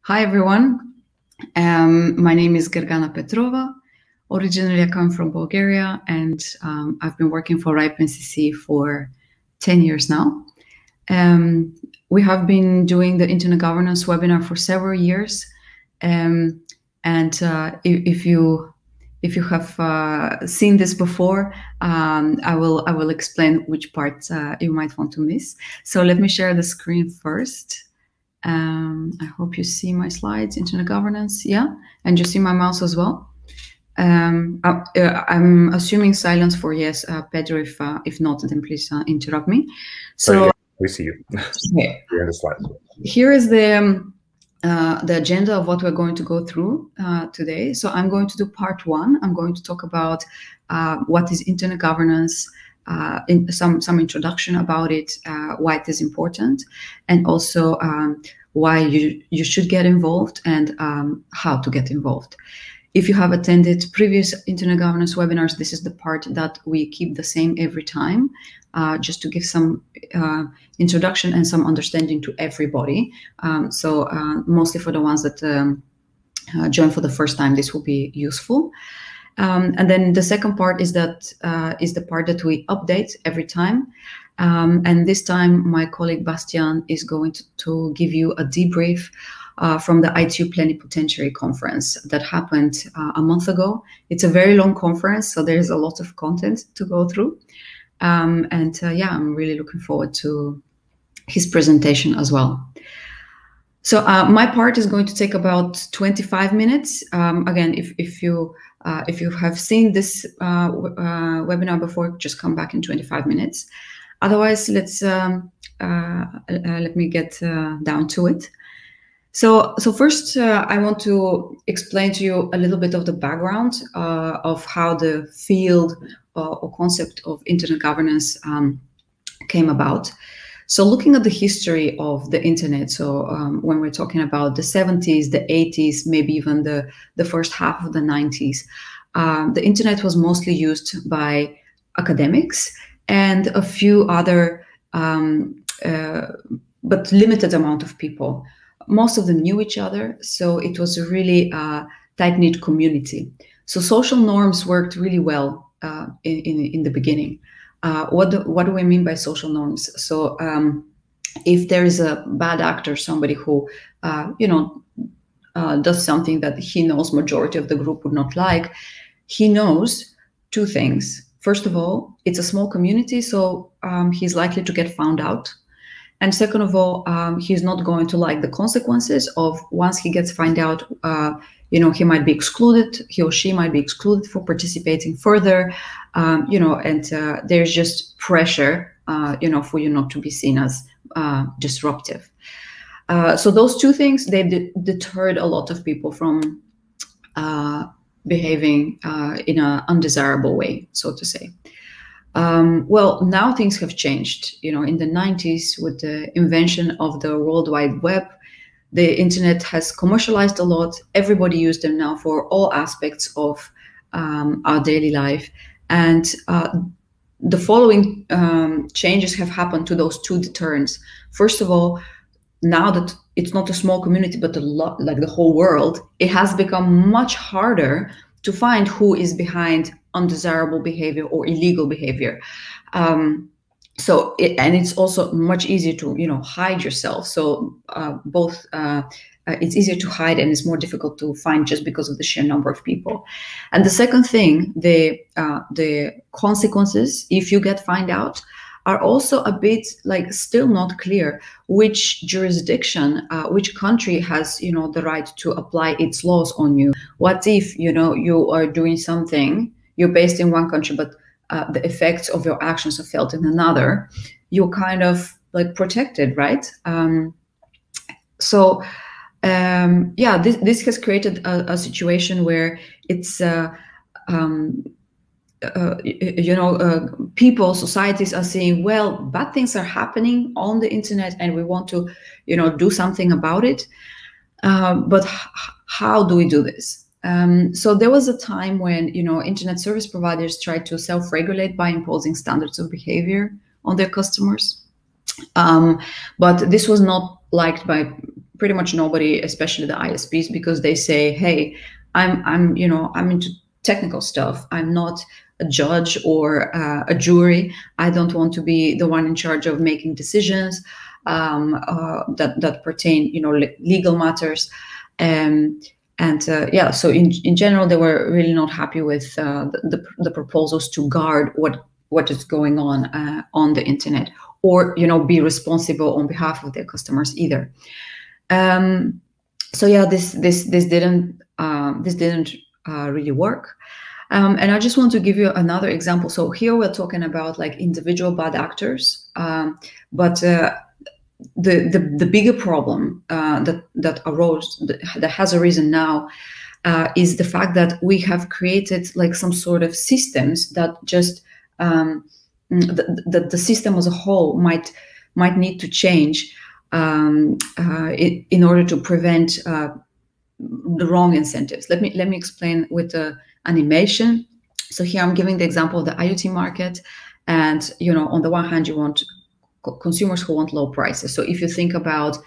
Hi, everyone. My name is Gergana Petrova. Originally, I come from Bulgaria, and I've been working for RIPE NCC for 10 years now. We have been doing the Internet Governance webinar for several years. If you have seen this before, I will explain which parts you might want to miss. So let me share the screen first. I hope you see my slides, Internet Governance, yeah? And you see my mouse as well? I'm assuming silence for yes, Pedro, if not, then please interrupt me. So yeah, we see you. Okay. Here are the slides. Here is the agenda of what we're going to go through today. So I'm going to do part one. I'm going to talk about what is Internet Governance, in some introduction about it, why it is important, and also why you should get involved and how to get involved. If you have attended previous Internet Governance webinars, this is the part that we keep the same every time, just to give some introduction and some understanding to everybody. So mostly for the ones that join for the first time, this will be useful. And then the second part is the part that we update every time. And this time, my colleague Bastian is going to give you a debrief from the ITU Plenipotentiary Conference that happened a month ago. It's a very long conference, so there's a lot of content to go through. Yeah, I'm really looking forward to his presentation as well. So my part is going to take about 25 minutes. Again, if you have seen this webinar before, just come back in 25 minutes. Otherwise, let me get down to it. So first, I want to explain to you a little bit of the background of how the field or concept of Internet Governance came about. So looking at the history of the internet, so when we're talking about the 70s, the 80s, maybe even the first half of the 90s, the internet was mostly used by academics and a few other, but limited amount of people. Most of them knew each other, so it was a really tight-knit community. So social norms worked really well in the beginning. What do we mean by social norms? So if there is a bad actor, somebody who does something that he knows majority of the group would not like, he knows two things. First of all, it's a small community, so he's likely to get found out. And second of all, he's not going to like the consequences of once he gets found out, he might be excluded, he or she might be excluded for participating further, and there's just pressure, for you not to be seen as disruptive. So those two things, they deterred a lot of people from behaving in an undesirable way, so to say. Well, now things have changed. In the 90s, with the invention of the World Wide Web, the internet has commercialized a lot. Everybody uses them now for all aspects of our daily life. And the following changes have happened to those two deterrents. First of all, now that it's not a small community, but a lot, like the whole world, it has become much harder to find who is behind undesirable behavior or illegal behavior. And it's also much easier to, hide yourself. So it's easier to hide and it's more difficult to find just because of the sheer number of people. And the second thing, the consequences, if you get found out, are also a bit still not clear which jurisdiction, which country has, the right to apply its laws on you. What if, you are doing something, you're based in one country, but the effects of your actions are felt in another, you're kind of protected, right? This has created a situation where it's, people, societies are saying, well, bad things are happening on the internet and we want to, do something about it. But how do we do this? So there was a time when, internet service providers tried to self-regulate by imposing standards of behavior on their customers. But this was not liked by pretty much nobody, especially the ISPs, because they say, hey, I'm into technical stuff. I'm not a judge or a jury. I don't want to be the one in charge of making decisions that pertain, legal matters. So in general, they were really not happy with the proposals to guard what is going on the internet, or be responsible on behalf of their customers either. This didn't really work. And I just want to give you another example. So here we're talking about like individual bad actors, but the bigger problem that has arisen now is the fact that we have created like some sort of systems that just the system as a whole might need to change in order to prevent the wrong incentives. Let me explain with the animation. So here I'm giving the example of the IoT market, and on the one hand you want consumers who want low prices. So if you think about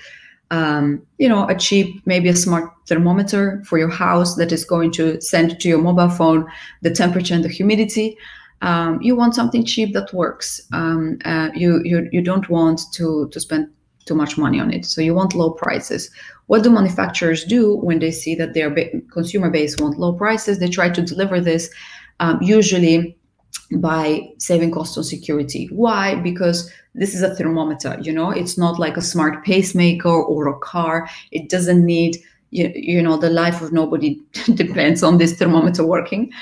a cheap, maybe a smart thermometer for your house that is going to send to your mobile phone the temperature and the humidity, you want something cheap that works. You don't want to spend too much money on it, so you want low prices. What do manufacturers do when they see that their consumer base want low prices? They try to deliver this usually by saving costs on security. Why? Because this is a thermometer, it's not like a smart pacemaker or a car. It doesn't need, the life of nobody depends on this thermometer working.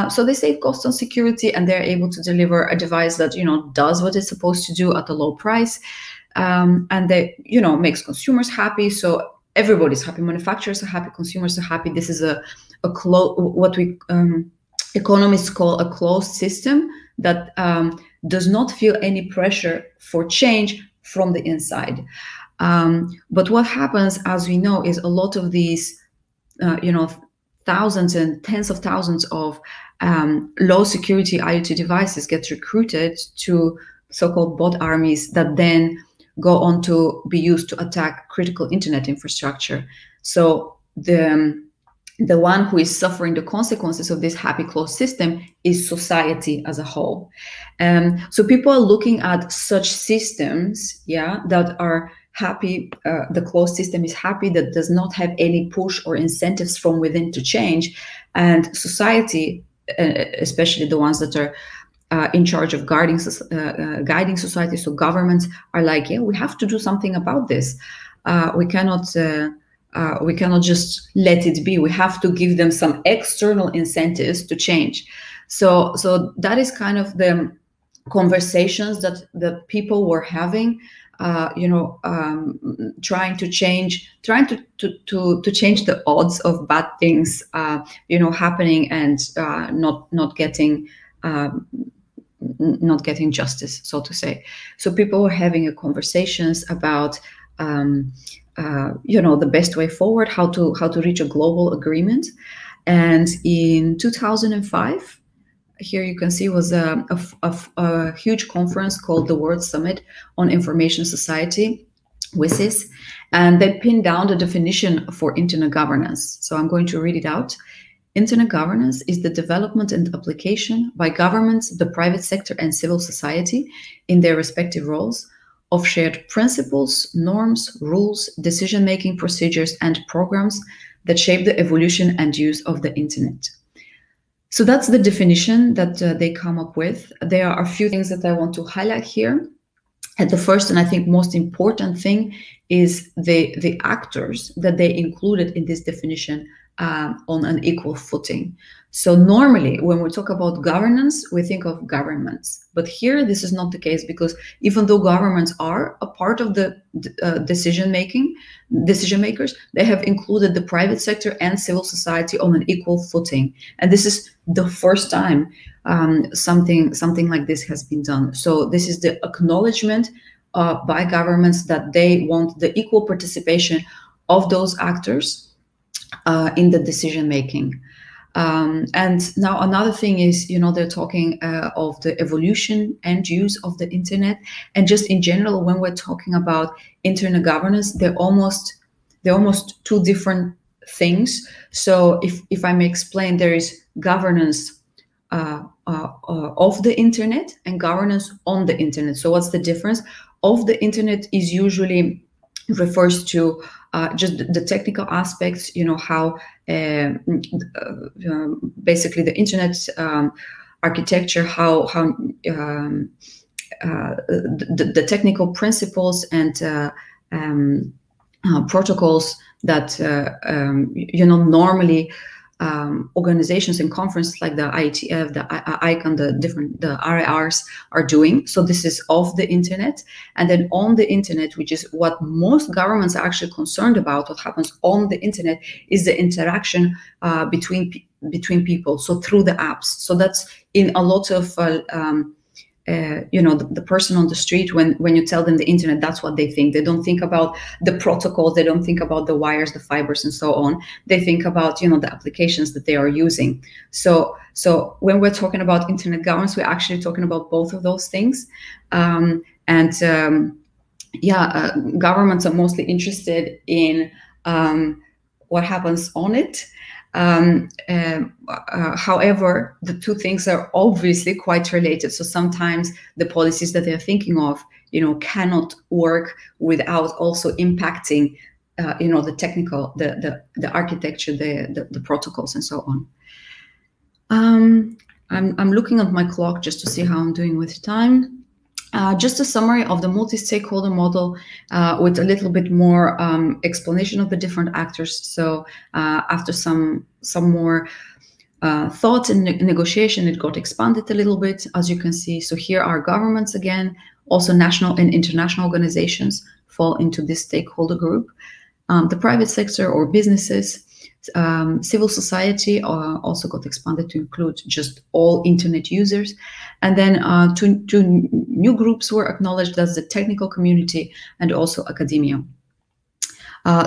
So they save costs on security, and they're able to deliver a device that, does what it's supposed to do at a low price. And they, makes consumers happy. So everybody's happy. Manufacturers are happy. Consumers are happy. This is what we economists call a closed system that does not feel any pressure for change from the inside. But what happens, as we know, is a lot of these, thousands and tens of thousands of low security IoT devices get recruited to so-called bot armies that then go on to be used to attack critical internet infrastructure. So the one who is suffering the consequences of this happy closed system is society as a whole. So people are looking at such systems, that are happy. The closed system is happy, that does not have any push or incentives from within to change. And society, especially the ones that are in charge of guiding society, so governments are like, we have to do something about this. We cannot just let it be. We have to give them some external incentives to change. So that is kind of the conversations that the people were having, trying to change the odds of bad things, happening, and not getting justice, so to say. So people were having conversations about the best way forward, how to reach a global agreement. And in 2005, here you can see was a huge conference called the World Summit on Information Society, WSIS, and they pinned down the definition for internet governance. So I'm going to read it out. Internet governance is the development and application by governments, the private sector, and civil society in their respective roles of shared principles, norms, rules, decision-making procedures, and programs that shape the evolution and use of the internet. So that's the definition that they come up with. There are a few things that I want to highlight here. And the first, and I think most important thing, is the actors that they included in this definition on an equal footing. So normally when we talk about governance, we think of governments. But here this is not the case, because even though governments are a part of the decision makers, they have included the private sector and civil society on an equal footing. And this is the first time something like this has been done. So this is the acknowledgement by governments that they want the equal participation of those actors in the decision making. And now another thing is, they're talking of the evolution and use of the internet. And just in general, when we're talking about internet governance, they're almost they're almost two different things. So if I may explain, there is governance of the internet and governance on the internet. So what's the difference? Of the internet is usually refers to just the technical aspects, how basically the internet architecture, how the technical principles and protocols that normally organizations and conferences like the IETF, the ICANN, the RIRs are doing. So this is off the internet. And then on the internet, which is what most governments are actually concerned about, what happens on the internet is the interaction between people, so through the apps. So that's in a lot of the person on the street, when you tell them the internet, that's what they think. They don't think about the protocols, they don't think about the wires, the fibers, and so on. They think about the applications that they are using. So when we're talking about internet governance, we're actually talking about both of those things. Governments are mostly interested in what happens on it. However, the two things are obviously quite related. So sometimes the policies that they're thinking of, cannot work without also impacting, the technical, the architecture, the protocols, and so on. I'm looking at my clock just to see how I'm doing with time. Just a summary of the multi-stakeholder model with a little bit more explanation of the different actors. So after some more thought and negotiation, it got expanded a little bit, as you can see. So here are governments again, also national and international organizations fall into this stakeholder group. The private sector or businesses, civil society also got expanded to include just all internet users. And then two new groups were acknowledged, as the technical community and also academia.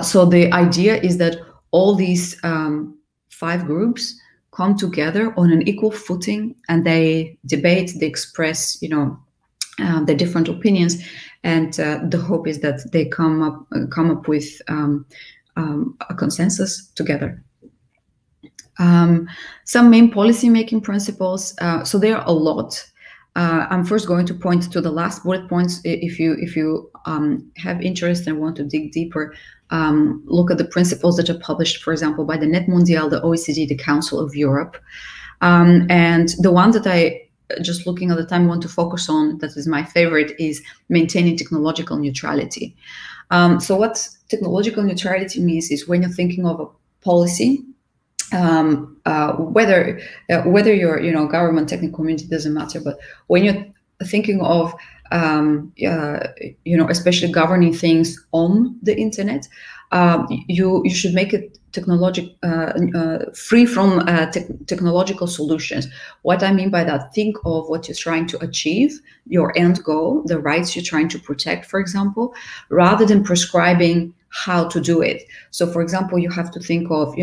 So the idea is that all these 5 groups come together on an equal footing, and they debate, they express, the different opinions, and the hope is that they come up with a consensus together. Some main policy-making principles. So there are a lot. I'm first going to point to the last bullet points. If you have interest and want to dig deeper, look at the principles that are published, for example, by the Net Mundial, the OECD, the Council of Europe. And the one that I, just looking at the time, want to focus on, that is my favorite, is maintaining technological neutrality. So what technological neutrality means is when you're thinking of a policy, whether you're government, technical community, doesn't matter, but when you're thinking of especially governing things on the internet, you should make it free from technological solutions. What I mean by that, think of what you're trying to achieve, your end goal, the rights you're trying to protect, for example, rather than prescribing how to do it. So, for example, you have to think of,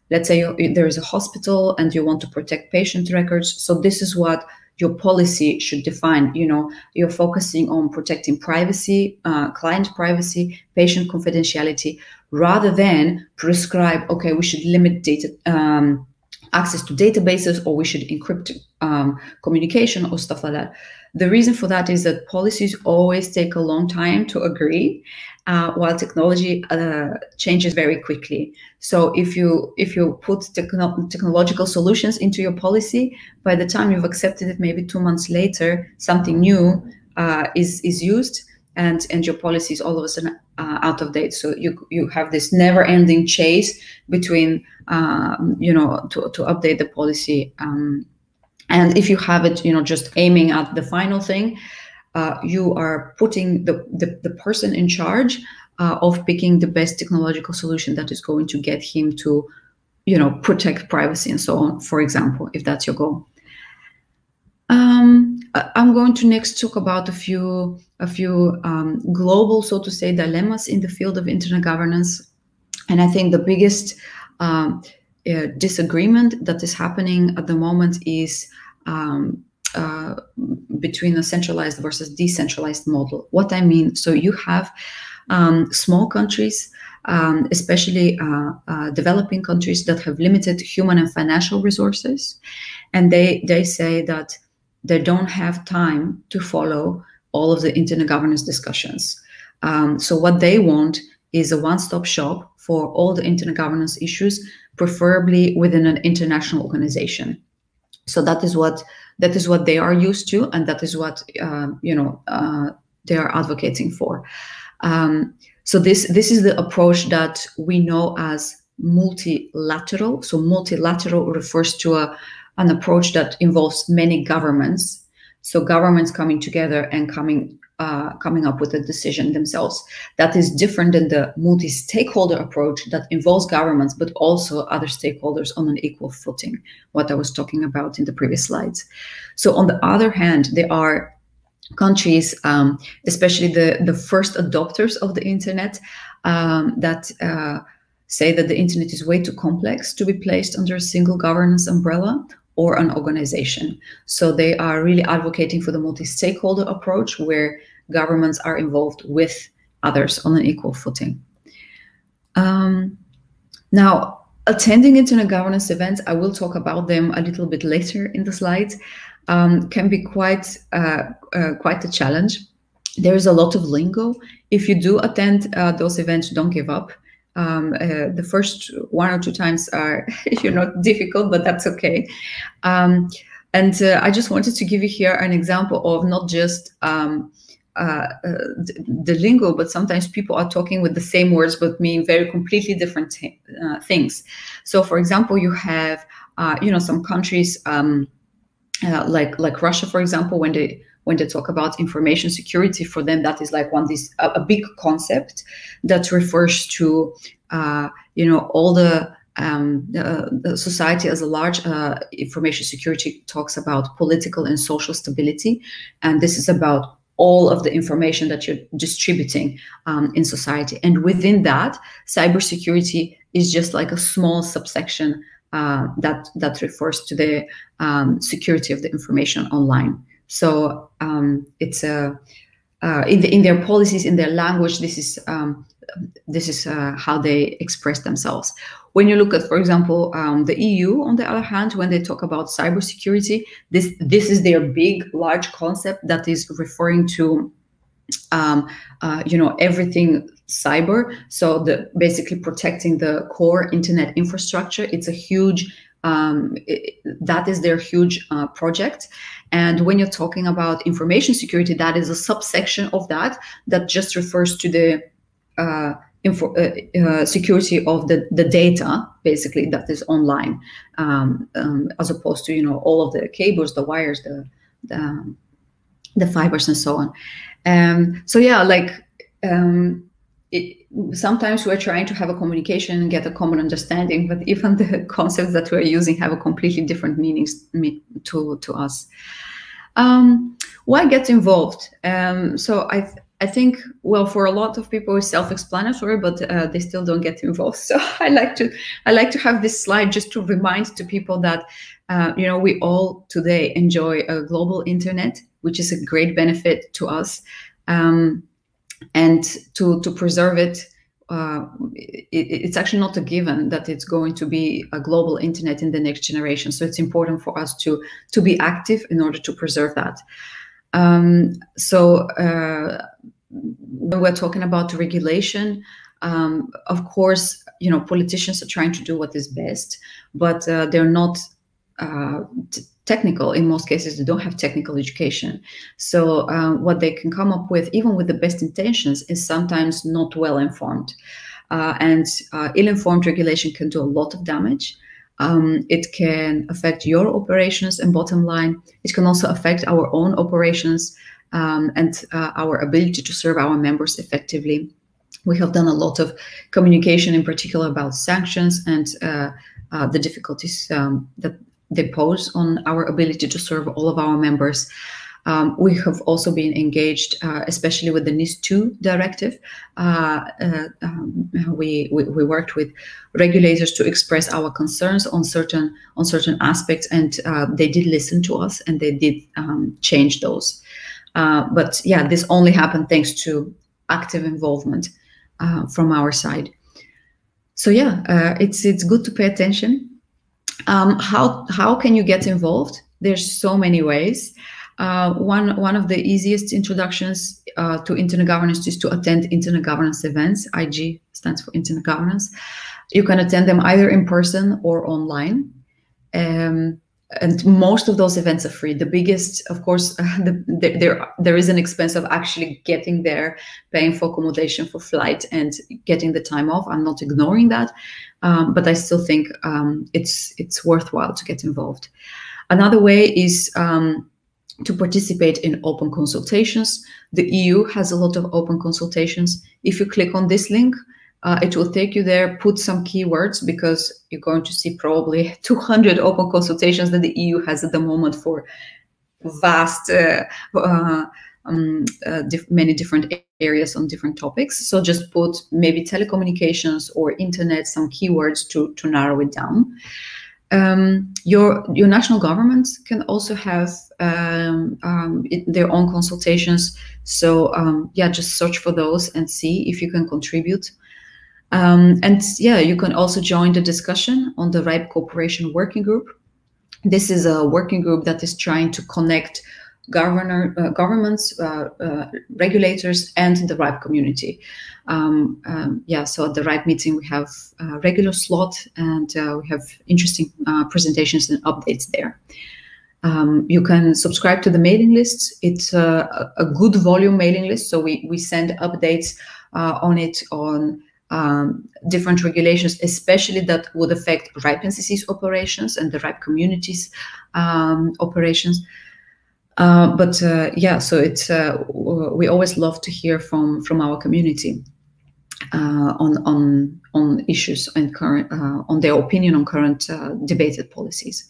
let's say there is a hospital and you want to protect patient records. So this is what your policy should define. You're focusing on protecting privacy, client privacy, patient confidentiality, rather than prescribe, okay, we should limit data access to databases, or we should encrypt communication or stuff like that. The reason for that is that policies always take a long time to agree, while technology changes very quickly. So if you put technological solutions into your policy, by the time you've accepted it, maybe 2 months later, something new is used, and your policy is all of a sudden out of date. So you have this never-ending chase between to update the policy. And if you have it, just aiming at the final thing, you are putting the person in charge of picking the best technological solution that is going to get him to, protect privacy and so on, for example, if that's your goal. I'm going to next talk about a few global, so to say, dilemmas in the field of internet governance. And I think the biggest disagreement that is happening at the moment is between a centralized versus decentralized model. What I mean, so you have Small countries, especially developing countries that have limited human and financial resources, and they say that they don't have time to follow all of the internet governance discussions. So what they want is a one-stop shop for all the internet governance issues, preferably within an international organization. So that is what they are used to, and that is what they are advocating for. So this is the approach that we know as multilateral. So multilateral refers to an approach that involves many governments. So governments coming together and coming up with a decision themselves. That is different than the multi-stakeholder approach that involves governments, but also other stakeholders on an equal footing, what I was talking about in the previous slides. So on the other hand, there are countries, especially the first adopters of the internet, that say that the internet is way too complex to be placed under a single governance umbrella or an organization. So they are really advocating for the multi-stakeholder approach, where governments are involved with others on an equal footing. Now, attending internet governance events, I will talk about them a little bit later in the slides, can be quite a challenge. There is a lot of lingo. If you do attend those events, don't give up. The first 1 or 2 times are difficult, but that's okay. And I just wanted to give you here an example of not just the lingo, but sometimes people are talking with the same words but mean very completely different things. So, for example, you have some countries like Russia, for example, when they talk about information security, for them that is like a big concept that refers to all the society as a large. Information security talks about political and social stability, and this is about all of the information that you're distributing in society. And within that, cybersecurity is just like a small subsection that refers to the security of the information online. So it's in their policies, in their language, this is how they express themselves. When you look at, for example, the EU, on the other hand, when they talk about cybersecurity, this is their big, large concept that is referring to everything cyber. So basically protecting the core internet infrastructure. It's a huge that is their huge project. And when you're talking about information security, that is a subsection of that just refers to the security of the data, basically, that is online, as opposed to all of the cables, the wires, the fibers, and so on. So yeah, sometimes we're trying to have a communication and get a common understanding, but even the concepts that we're using have a completely different meanings to us. Why get involved? So I think, well, for a lot of people it's self-explanatory, but they still don't get involved. So I like to have this slide just to remind to people that we all today enjoy a global internet, which is a great benefit to us. And to preserve it, it's actually not a given that it's going to be a global internet in the next generation. So it's important for us to be active in order to preserve that. When we're talking about regulation, of course, politicians are trying to do what is best, but they're not technical. In most cases, they don't have technical education. So what they can come up with, even with the best intentions, is sometimes not well informed. And ill-informed regulation can do a lot of damage. It can affect your operations and bottom line. It can also affect our own operations and our ability to serve our members effectively. We have done a lot of communication, in particular about sanctions and the difficulties that they pose on our ability to serve all of our members. We have also been engaged, especially with the NIS2 directive. We worked with regulators to express our concerns on certain aspects, and they did listen to us, and they did change those. But yeah, this only happened thanks to active involvement from our side. So yeah, it's good to pay attention. How can you get involved? There's so many ways. One of the easiest introductions to internet governance is to attend internet governance events. IG stands for internet governance. You can attend them either in person or online. And most of those events are free. The biggest, of course, there is an expense of actually getting there, paying for accommodation, for flight, and getting the time off. I'm not ignoring that, but I still think it's worthwhile to get involved. Another way is to participate in open consultations. The EU has a lot of open consultations. If you click on this link, it will take you there, put some keywords, because you're going to see probably 200 open consultations that the EU has at the moment for vast, many different areas on different topics. So just put maybe telecommunications or internet, some keywords to narrow it down. Your national governments can also have their own consultations. So yeah, just search for those and see if you can contribute. And yeah, you can also join the discussion on the RIPE Cooperation Working Group. This is a working group that is trying to connect governments, regulators, and the RIPE community. Yeah, so at the RIPE meeting, we have a regular slot, and we have interesting presentations and updates there. You can subscribe to the mailing lists. It's a good volume mailing list, so we send updates on it on different regulations, especially that would affect RIPE NCC's operations and the RIPE communities operations. But yeah, so it's we always love to hear from our community on issues and current on their opinion on current debated policies.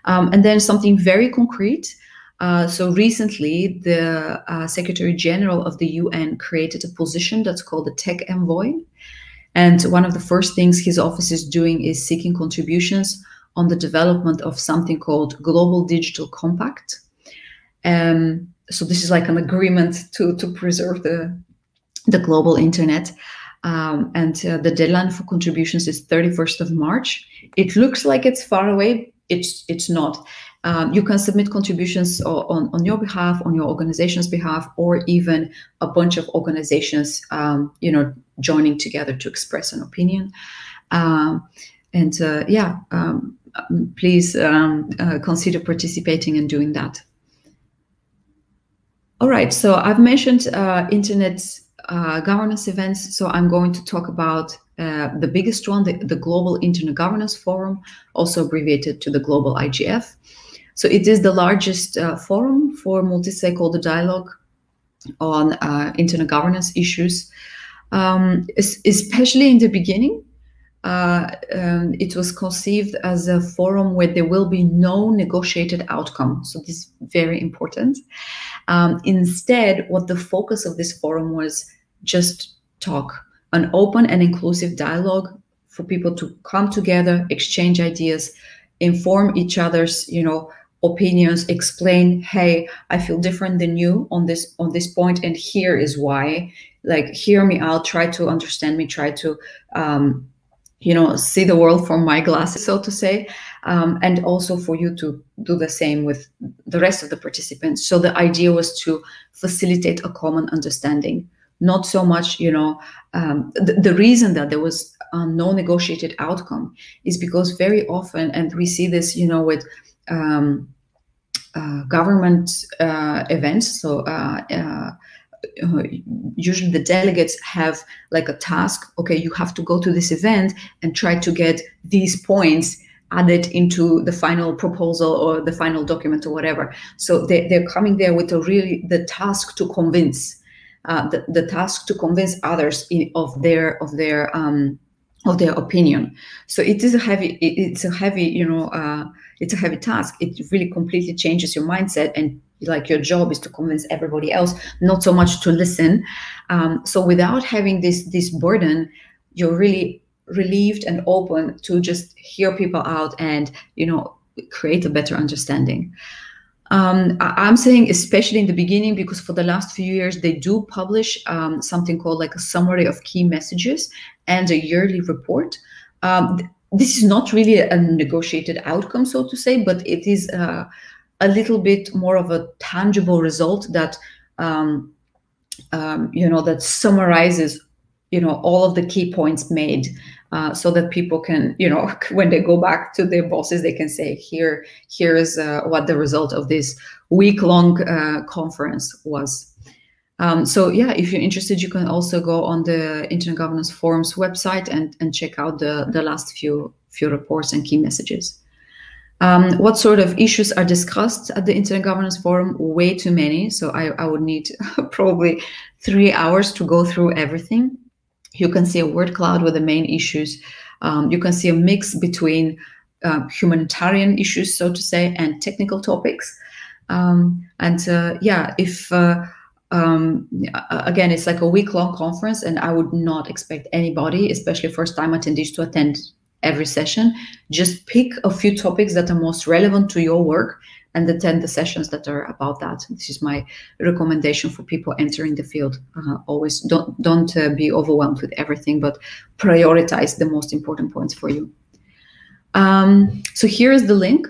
And then something very concrete. So recently, the Secretary General of the UN created a position that's called the Tech Envoy. And one of the first things his office is doing is seeking contributions on the development of something called Global Digital Compact. So this is like an agreement to preserve the global internet. And the deadline for contributions is 31st of March. It looks like it's far away. It's not. You can submit contributions on your behalf, on your organization's behalf, or even a bunch of organizations, joining together to express an opinion. Yeah, please consider participating and doing that. All right, so I've mentioned internet governance events, so I'm going to talk about the biggest one, the Global Internet Governance Forum, also abbreviated to the Global IGF. So it is the largest forum for multi-stakeholder dialogue on internet governance issues, especially in the beginning. It was conceived as a forum where there will be no negotiated outcome. So this is very important. Instead, what the focus of this forum was just talk, an open and inclusive dialogue for people to come together, exchange ideas, inform each other's, opinions, explain, hey, I feel different than you on this point, and here is why. Like, hear me out, try to understand me, try to see the world from my glasses, so to say, and also for you to do the same with the rest of the participants. So the idea was to facilitate a common understanding, not so much, the reason that there was no negotiated outcome is because very often, and we see this, with government events, so usually the delegates have like a task. Okay, you have to go to this event and try to get these points added into the final proposal or the final document or whatever. So they're coming there with the task to convince, the task to convince others of their opinion. So it is a heavy task. It really completely changes your mindset, and like your job is to convince everybody else, not so much to listen. So without having this burden, you're really relieved and open to just hear people out and create a better understanding. I'm saying especially in the beginning, because for the last few years they do publish something called like a summary of key messages and a yearly report. This is not really a negotiated outcome, so to say, but it is a little bit more of a tangible result that that summarizes all of the key points made, so that people can, when they go back to their bosses, they can say, here is what the result of this week-long conference was. So yeah, if you're interested, you can also go on the Internet Governance Forum's website and check out the last few reports and key messages. What sort of issues are discussed at the Internet Governance Forum? Way too many. So I would need probably 3 hours to go through everything. You can see a word cloud with the main issues. You can see a mix between humanitarian issues, so to say, and technical topics. Again, it's like a week-long conference, and I would not expect anybody, especially first-time attendees, to attend every session. Just pick a few topics that are most relevant to your work and attend the sessions that are about that. This is my recommendation for people entering the field. Always don't be overwhelmed with everything, but prioritize the most important points for you. So here is the link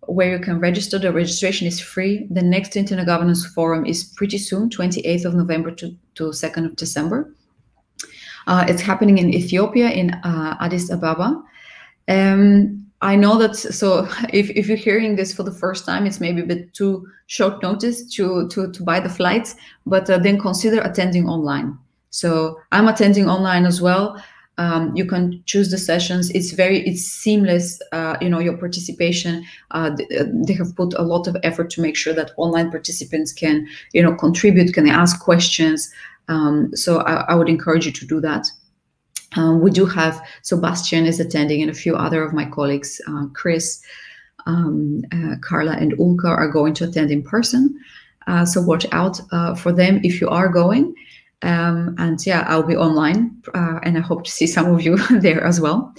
where you can register. The registration is free. The next Internet Governance Forum is pretty soon, 28th of November to 2nd of December. It's happening in Ethiopia, in Addis Ababa. I know that, so if you're hearing this for the first time, it's maybe a bit too short notice to buy the flights, but then consider attending online. So I'm attending online as well. You can choose the sessions. It's seamless. Your participation. They have put a lot of effort to make sure that online participants can, contribute, can ask questions. So I would encourage you to do that. We do have Sebastian is attending, and a few other of my colleagues, Chris, Carla, and Ulka are going to attend in person. So watch out for them if you are going. And yeah, I'll be online, and I hope to see some of you there as well.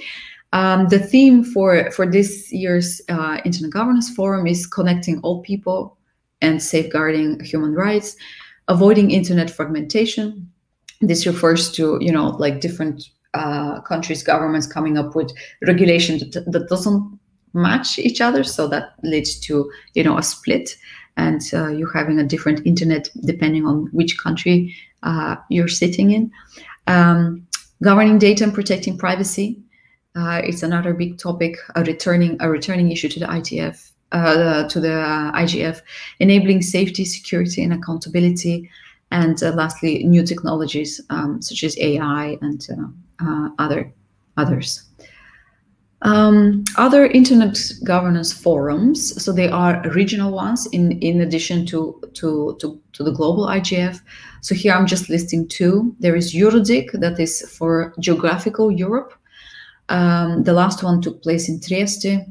The theme for this year's Internet Governance Forum is connecting all people and safeguarding human rights, avoiding internet fragmentation. This refers to, like different countries, governments coming up with regulation that doesn't match each other. So that leads to, a split, and you having a different internet depending on which country you're sitting in. Governing data and protecting privacy. It's another big topic, a returning issue to the ITF, to the IGF, enabling safety, security, and accountability. And lastly, new technologies such as AI and others. Other Internet Governance Forums, so they are regional ones in addition to the global IGF. So here I'm just listing two. There is EuroDIG, that is for geographical Europe. The last one took place in Trieste.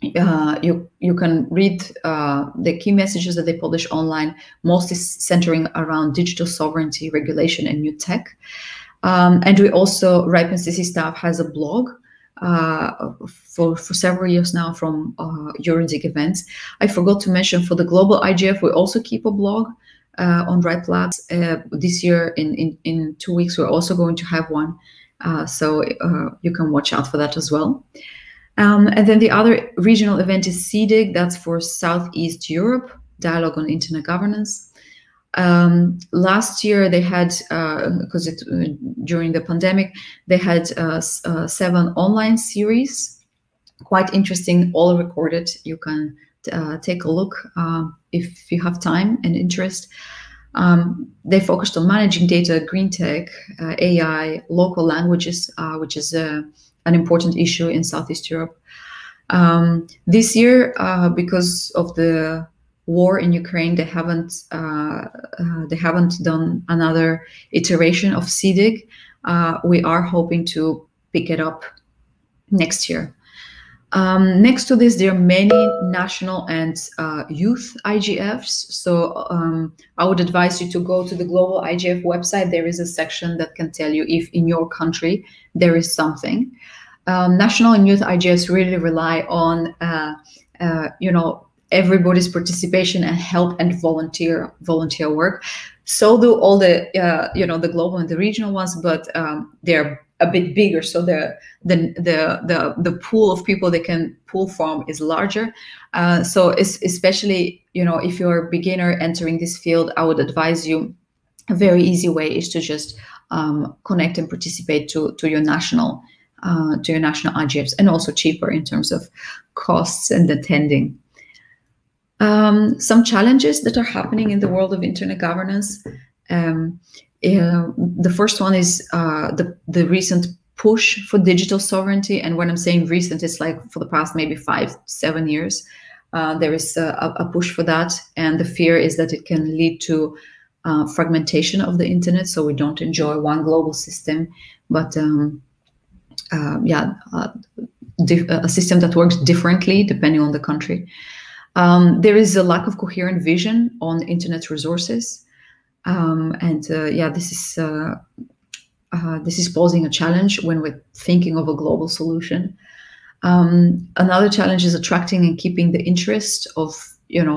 You can read the key messages that they publish online, mostly centering around digital sovereignty, regulation, and new tech. And we also, RIPE NCC staff has a blog for several years now from EuroDIG events. I forgot to mention, for the global IGF, we also keep a blog on RIPE Labs. This year, in 2 weeks, we're also going to have one. So you can watch out for that as well. And then the other regional event is CDIG, that's for Southeast Europe, Dialogue on Internet Governance. Last year they had, because during the pandemic, they had 7 online series, quite interesting, all recorded. You can take a look if you have time and interest. They focused on managing data, green tech, AI, local languages, which is an important issue in Southeast Europe. This year, because of the war in Ukraine, they haven't done another iteration of CDIG. We are hoping to pick it up next year. Next to this, there are many national and youth IGFs. So I would advise you to go to the Global IGF website. There is a section that can tell you if in your country there is something. National and youth IGFs really rely on, everybody's participation and help and volunteer work. So do all the the global and the regional ones, but they're a bit bigger. So the pool of people they can pull from is larger. So especially if you're a beginner entering this field, I would advise you a very easy way is to just connect and participate to your national IGFs, and also cheaper in terms of costs and attending. Some challenges that are happening in the world of internet governance. The first one is the recent push for digital sovereignty. And when I'm saying recent, it's like for the past maybe 5-7 years, there is a push for that. And the fear is that it can lead to fragmentation of the internet. So we don't enjoy one global system, but a system that works differently depending on the country. There is a lack of coherent vision on internet resources, this is posing a challenge when we're thinking of a global solution. Another challenge is attracting and keeping the interest of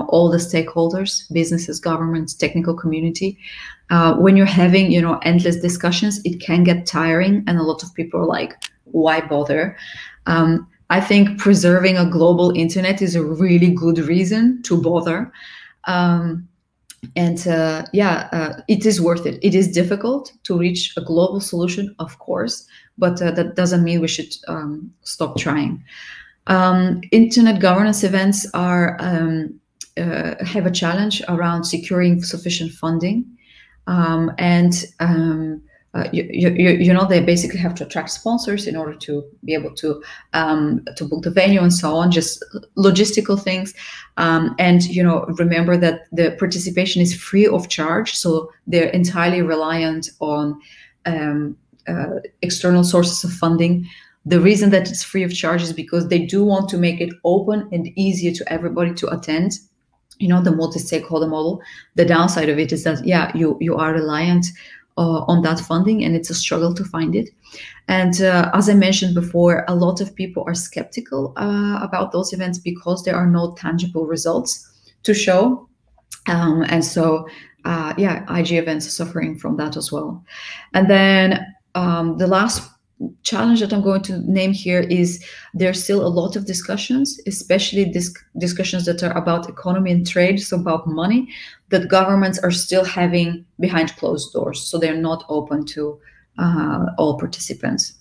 all the stakeholders, businesses, governments, technical community. When you're having endless discussions, it can get tiring, and a lot of people are like, why bother? I think preserving a global internet is a really good reason to bother. It is worth it. It is difficult to reach a global solution, of course, but that doesn't mean we should stop trying. Internet governance events have a challenge around securing sufficient funding, they basically have to attract sponsors in order to be able to book the venue and so on, just logistical things. Remember that the participation is free of charge, so they're entirely reliant on external sources of funding. The reason that it's free of charge is because they do want to make it open and easier to everybody to attend. The multi-stakeholder model. The downside of it is that you are reliant on that funding, and it's a struggle to find it. And as I mentioned before, a lot of people are skeptical about those events because there are no tangible results to show. IG events are suffering from that as well. And then the last challenge that I'm going to name here is there's still a lot of discussions, especially discussions that are about economy and trade, so about money, that governments are still having behind closed doors. So they're not open to all participants.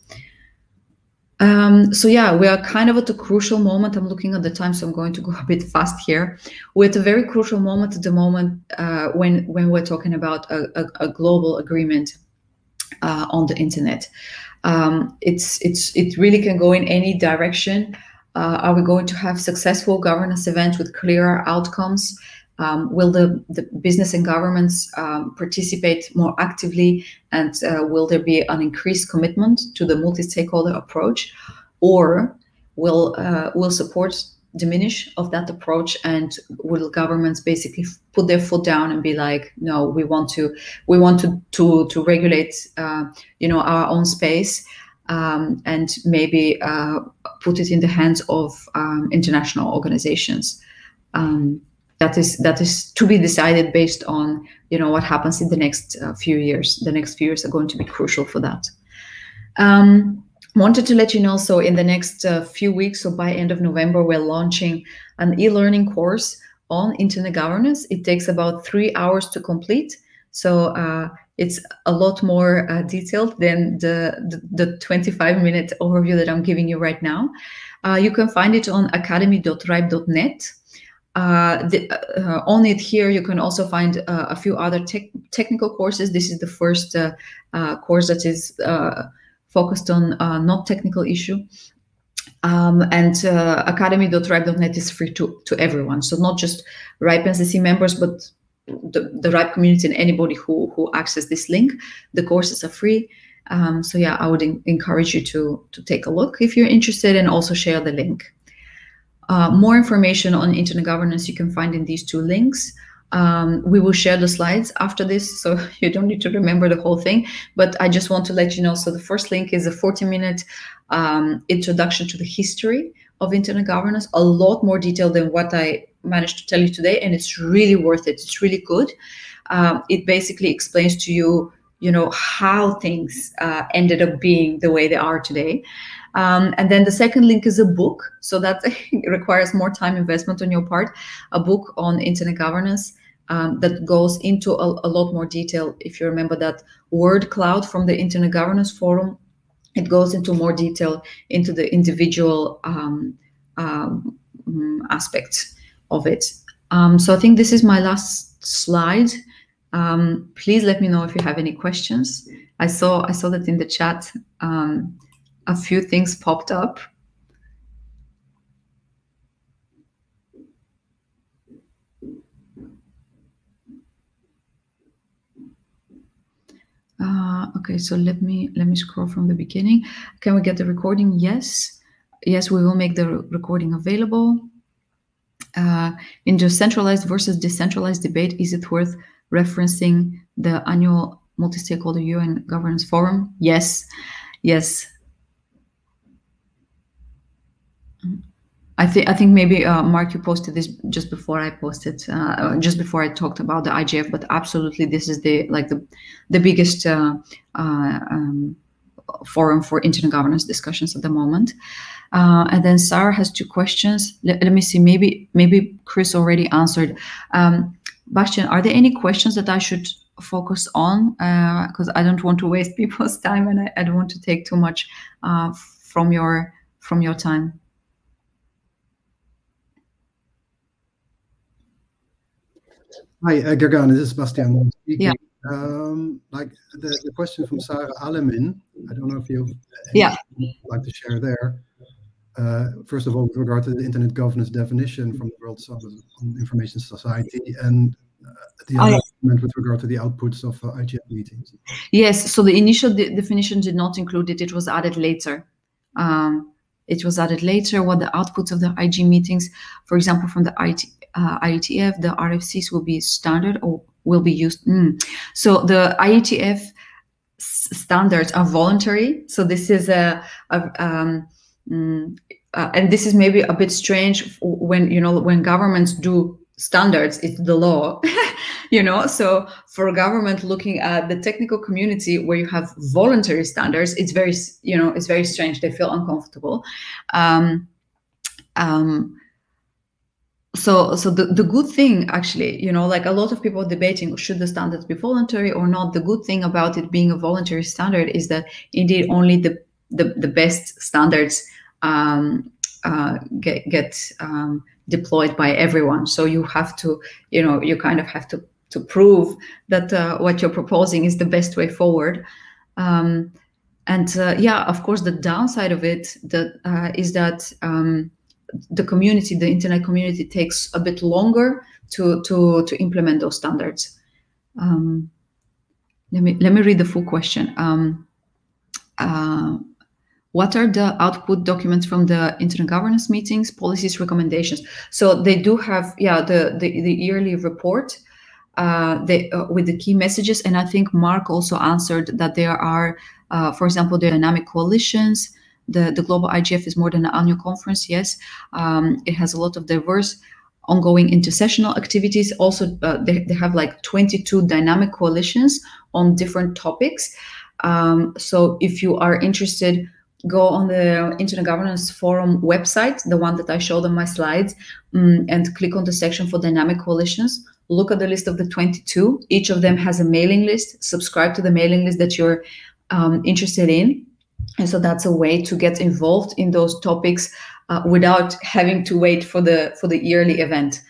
We are kind of at a crucial moment. I'm looking at the time, so I'm going to go a bit fast here. We're at a very crucial moment at the moment when we're talking about a global agreement on the internet. It really can go in any direction. Are we going to have successful governance events with clearer outcomes? Will the business and governments participate more actively, and will there be an increased commitment to the multi-stakeholder approach, or will support diminish of that approach, and will governments basically put their foot down and be like, no, we want to regulate our own space, and maybe put it in the hands of international organizations. That is to be decided based on what happens in the next few years. The next few years are going to be crucial for that. Wanted to let you know, so in the next few weeks, so by end of November, we're launching an e-learning course on internet governance. It takes about 3 hours to complete, so it's a lot more detailed than the 25-minute overview that I'm giving you right now. You can find it on academy.ripe.net. On it here, you can also find a few other technical courses. This is the first course that is focused on not technical issue. Academy.ripe.net is free to everyone. So not just RIPE NCC members, but the RIPE community and anybody who access this link. The courses are free. I would encourage you to take a look if you're interested, and also share the link. More information on internet governance you can find in these two links. We will share the slides after this, so you don't need to remember the whole thing, but I just want to let you know. So the first link is a 40-minute introduction to the history of internet governance, a lot more detail than what I managed to tell you today, and it's really worth it. It's really good. It basically explains to you, how things ended up being the way they are today. And then the second link is a book, so that requires more time investment on your part, a book on internet governance that goes into a lot more detail. If you remember that word cloud from the Internet Governance Forum, it goes into more detail into the individual aspects of it. So I think this is my last slide. Please let me know if you have any questions. I saw that in the chat a few things popped up. Okay, so let me scroll from the beginning. Can we get the recording? Yes, we will make the recording available. In the centralized versus decentralized debate, is it worth referencing the annual multi-stakeholder UN Governance Forum? Yes. I think maybe Mark, you posted this just before I posted, just before I talked about the IGF, but absolutely this is the biggest forum for internet governance discussions at the moment. And then Sarah has two questions. Let me see. Maybe Chris already answered. Bastian, are there any questions that I should focus on? Because I don't want to waste people's time, and I don't want to take too much from your time. Hi, Gergane, this is Bastian speaking. Yeah. Like the question from Sarah Alemin, I don't know if you like to share there. First of all, with regard to the internet governance definition from the World Summit on Information Society, and the other comment with regard to the outputs of IGF meetings. Yes, so the initial definition did not include it. It was added later. What the outputs of the IG meetings, for example, from the IETF, the RFCs will be standard or will be used. So the IETF standards are voluntary. So this is and this is maybe a bit strange when governments do standards, it's the law, So for a government looking at the technical community where you have voluntary standards, it's very, it's very strange. They feel uncomfortable. So the good thing, actually, like a lot of people are debating, should the standards be voluntary or not? The good thing about it being a voluntary standard is that indeed only the best standards get deployed by everyone. So you have to, you kind of have to prove that what you're proposing is the best way forward. Of course, the downside of it is that the community, the internet community, takes a bit longer to implement those standards. Let me read the full question. What are the output documents from the internet governance meetings, policies, recommendations? So they do have, the yearly report with the key messages. And I think Mark also answered that there are, for example, the dynamic coalitions. The Global IGF is more than an annual conference, yes. It has a lot of diverse ongoing intersessional activities. Also, they have like 22 dynamic coalitions on different topics. So if you are interested, go on the Internet Governance Forum website, the one that I showed on my slides, and click on the section for dynamic coalitions. Look at the list of the 22. Each of them has a mailing list. Subscribe to the mailing list that you're interested in. And so that's a way to get involved in those topics without having to wait for the yearly event.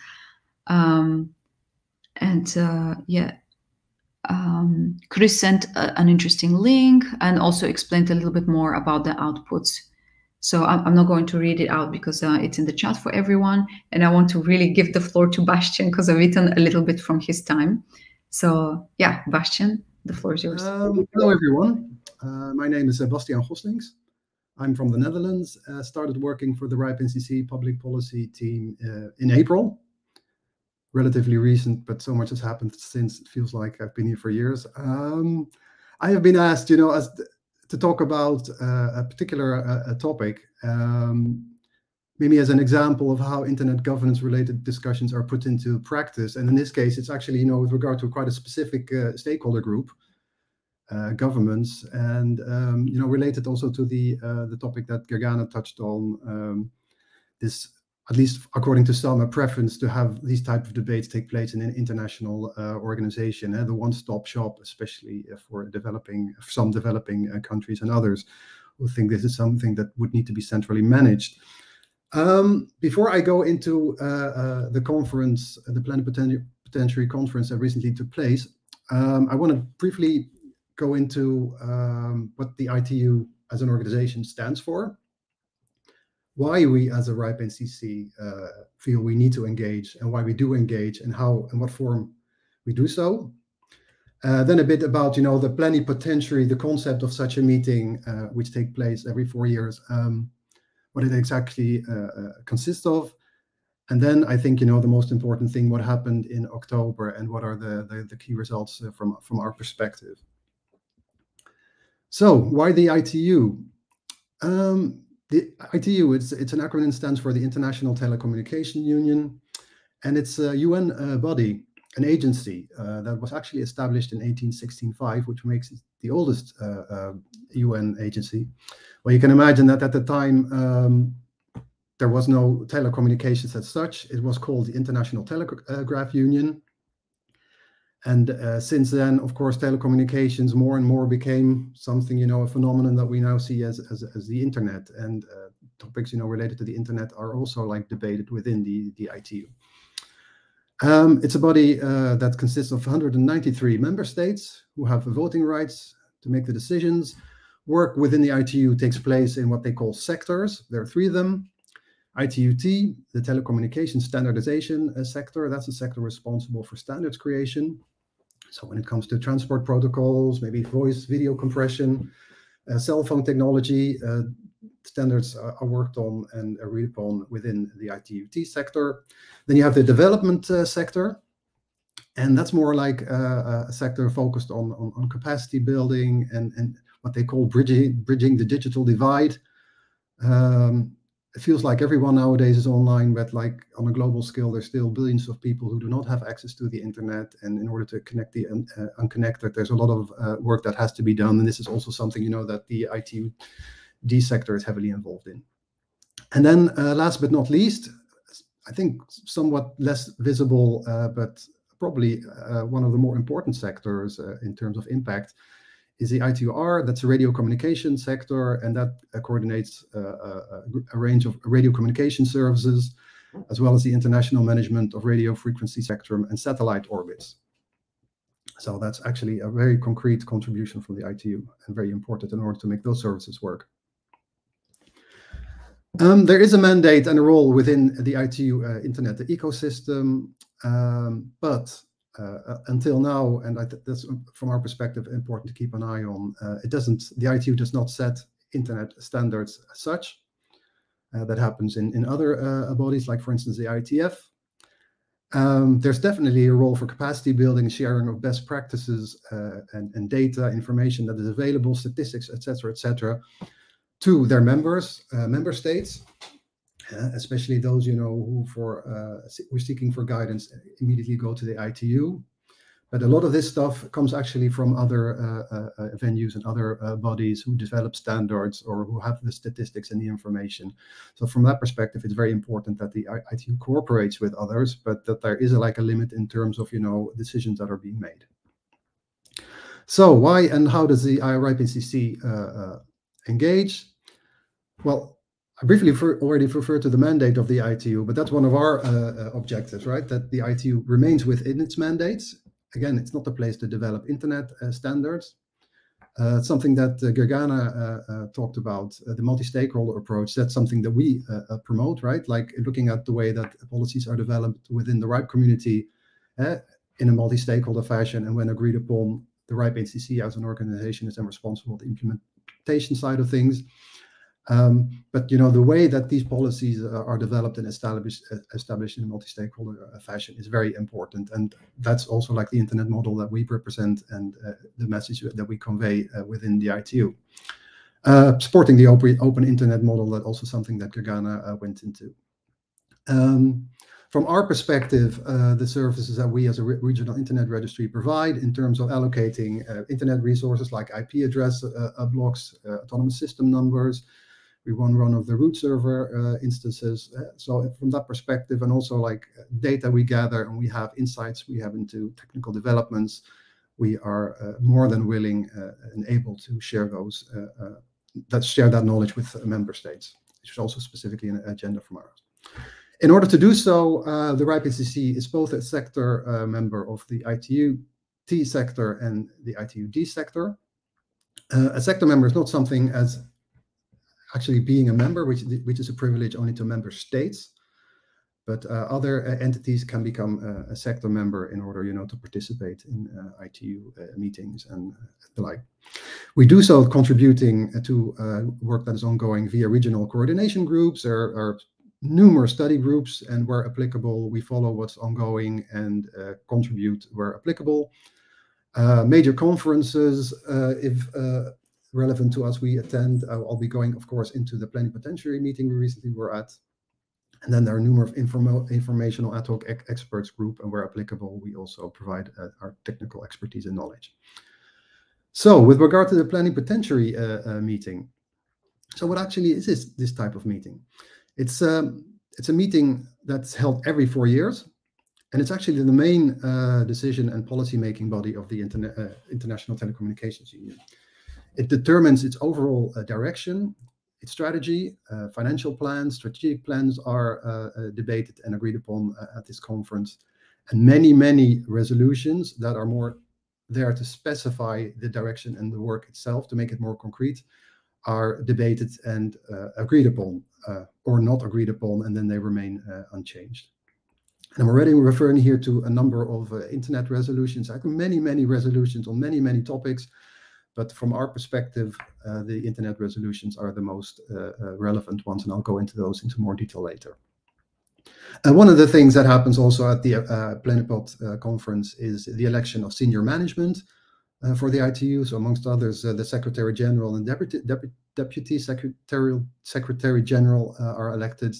Chris sent an interesting link and also explained a little bit more about the outputs. So I'm not going to read it out because it's in the chat for everyone. And I want to really give the floor to Bastian because I've written a little bit from his time. So yeah, Bastian, the floor is yours. Hello, everyone. My name is Bastian Goslings. I'm from the Netherlands. Started working for the RIPE NCC public policy team in April relatively recent, but so much has happened since it feels like I've been here for years. I have been asked, to talk about a particular topic, maybe as an example of how internet governance related discussions are put into practice. And in this case, it's actually, with regard to quite a specific stakeholder group, governments, and, related also to the topic that Gergana touched on, this, at least according to some, a preference to have these type of debates take place in an international organization, the one-stop shop, especially for some developing countries and others who think this is something that would need to be centrally managed. Before I go into the conference, the Plenipotentiary Conference that recently took place, I want to briefly go into what the ITU as an organization stands for, why we as a RIPE NCC feel we need to engage, and why we do engage, and how and what form we do so. Then a bit about, the plenipotentiary, the concept of such a meeting, which takes place every 4 years, what it exactly consists of. And then I think, the most important thing, what happened in October and what are the key results from our perspective. So why the ITU? The ITU, it's an acronym, stands for the International Telecommunication Union, and it's a UN body, an agency that was actually established in 1865, which makes it the oldest UN agency. Well, you can imagine that at the time, there was no telecommunications as such. It was called the International Telegraph Union. And since then, of course, telecommunications more and more became something, a phenomenon that we now see as the internet. And topics, related to the internet are also debated within the ITU. It's a body that consists of 193 member states who have voting rights to make the decisions. Work within the ITU takes place in what they call sectors. There are 3 of them. ITU-T, the telecommunications standardization sector, that's the sector responsible for standards creation. So when it comes to transport protocols, maybe voice, video compression, cell phone technology, standards are worked on and agreed upon within the ITU-T sector. Then you have the development sector, and that's more like a sector focused on capacity building and what they call bridging the digital divide. It feels like everyone nowadays is online, but on a global scale, there's still billions of people who do not have access to the internet. And in order to connect the unconnected, there's a lot of work that has to be done. And this is also something, that the ITU-D sector is heavily involved in. And then last but not least, I think somewhat less visible, but probably one of the more important sectors in terms of impact, is the ITU-R. That's a radio communication sector, and that coordinates a range of radio communication services, as well as the international management of radio frequency spectrum and satellite orbits. So that's actually a very concrete contribution from the ITU, and very important in order to make those services work. There is a mandate and a role within the ITU internet ecosystem, but until now, and that's from our perspective important to keep an eye on, the ITU does not set internet standards as such. That happens in other bodies, like for instance the IETF. There's definitely a role for capacity building, sharing of best practices and data, information that is available, statistics, etc., to their members, member states, especially those who we're seeking for guidance immediately go to the ITU. But a lot of this stuff comes actually from other venues and other bodies who develop standards or who have the statistics and the information. So from that perspective, it's very important that the ITU cooperates with others, but that there is a limit in terms of decisions that are being made. So why and how does the RIPE NCC engage? Well, I briefly already referred to the mandate of the ITU, but that's one of our objectives, right? That the ITU remains within its mandates. Again, it's not a place to develop internet standards. Something that Gergana talked about, the multi-stakeholder approach, that's something that we promote, right? Like looking at the way that policies are developed within the RIPE community in a multi-stakeholder fashion, and when agreed upon, the RIPE NCC as an organization is then responsible for the implementation side of things. But the way that these policies are developed and established in a multi-stakeholder fashion is very important, and that's also like the internet model that we represent and the message that we convey within the ITU. Supporting the open internet model, that's also something that Gergana went into. From our perspective, the services that we as a regional internet registry provide in terms of allocating internet resources like IP address blocks, autonomous system numbers. We run one of the root server instances. So from that perspective, and also like data we gather and we have insights we have into technical developments, we are more than willing and able to share those, share that knowledge with member states, which is also specifically an agenda from ours. In order to do so, the RIPE ICC is both a sector member of the ITU-T sector and the ITU-D sector. A sector member is not something as actually being a member, which is a privilege only to member states, but other entities can become a sector member in order, to participate in ITU meetings and the like. We do so contributing to work that is ongoing via regional coordination groups. There are numerous study groups, and where applicable, we follow what's ongoing and contribute where applicable. Major conferences, if relevant to us, we attend. I'll be going, of course, into the plenipotentiary meeting we recently were at. And then there are numerous informational ad hoc experts group, and where applicable, we also provide our technical expertise and knowledge. So with regard to the plenipotentiary meeting, so what actually is this type of meeting? It's a meeting that's held every 4 years, and it's actually the main decision and policy-making body of the International Telecommunications Union. It determines its overall direction, its strategy, financial plans, strategic plans are debated and agreed upon at this conference, and many resolutions that are more there to specify the direction and the work itself, to make it more concrete, are debated and agreed upon or not agreed upon, and then they remain unchanged. And I'm already referring here to a number of internet resolutions, many resolutions on many topics, but from our perspective, the internet resolutions are the most relevant ones, and I'll go into those into more detail later. And one of the things that happens also at the Plenipot conference is the election of senior management for the ITU. So amongst others, the Secretary General and Deputy Secretary General are elected,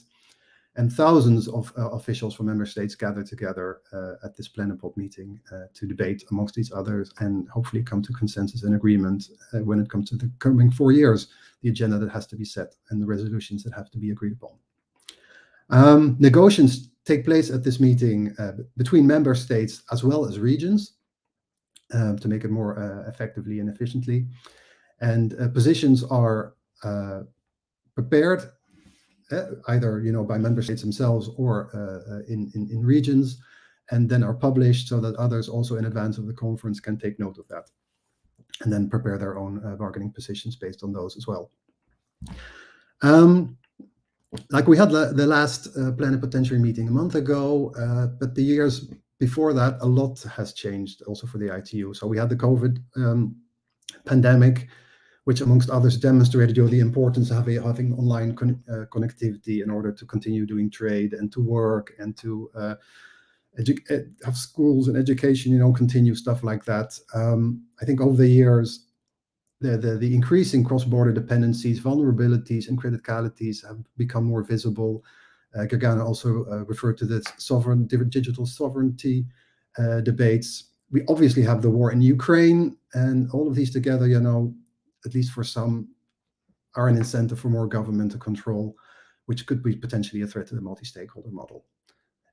and thousands of officials from member states gather together at this Plenipot meeting to debate amongst each other and hopefully come to consensus and agreement when it comes to the coming 4 years, the agenda that has to be set and the resolutions that have to be agreed upon. Negotiations take place at this meeting between member states as well as regions to make it more effectively and efficiently. And positions are prepared either by member states themselves or in regions, and then are published so that others also in advance of the conference can take note of that and then prepare their own bargaining positions based on those as well. Like we had the last plenipotentiary meeting a month ago, but the years before that, a lot has changed also for the ITU. So we had the COVID pandemic, which amongst others demonstrated the importance of having online connectivity in order to continue doing trade and to work and to have schools and education, continue stuff like that. I think over the years, the increasing cross-border dependencies, vulnerabilities, and criticalities have become more visible. Gergana also referred to the digital sovereignty debates. We obviously have the war in Ukraine, and all of these together, at least for some, are an incentive for more governmental control, which could be potentially a threat to the multi-stakeholder model.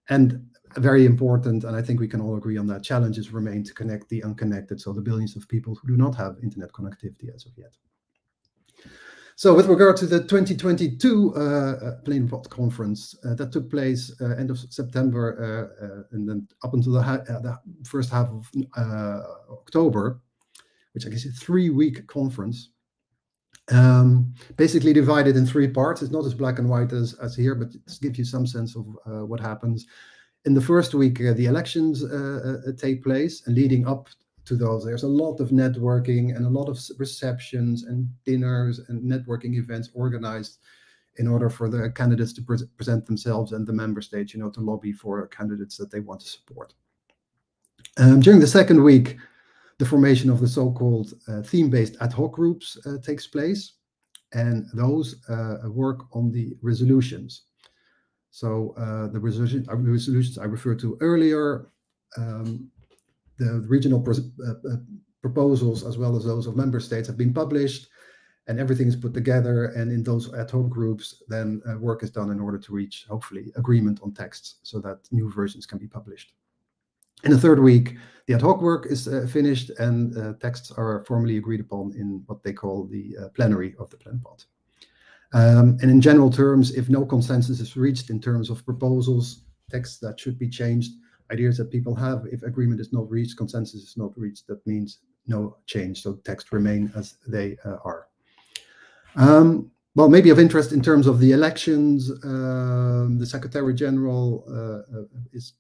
And very important, and I think we can all agree on that, challenges remain to connect the unconnected, so the billions of people who do not have internet connectivity as of yet. So with regard to the 2022 Plenipot conference, that took place end of September and then up until the first half of October, which I guess is a 3-week conference, basically divided in 3 parts. It's not as black and white as here, but it gives you some sense of what happens. In the first week, the elections take place, and leading up to those. There's a lot of networking and a lot of receptions and dinners and networking events organized in order for the candidates to present themselves and the member states, to lobby for candidates that they want to support. During the second week, the formation of the so-called theme-based ad hoc groups takes place, and those work on the resolutions. So the resolutions I referred to earlier, the regional proposals as well as those of member states have been published, and everything is put together, and in those ad hoc groups then work is done in order to reach, hopefully, agreement on texts so that new versions can be published. In the third week, the ad hoc work is finished, and texts are formally agreed upon in what they call the plenary of the Plenipot. And in general terms, if no consensus is reached in terms of proposals, texts that should be changed, ideas that people have, if agreement is not reached, consensus is not reached, that means no change. So texts remain as they are. Well, maybe of interest in terms of the elections, the Secretary General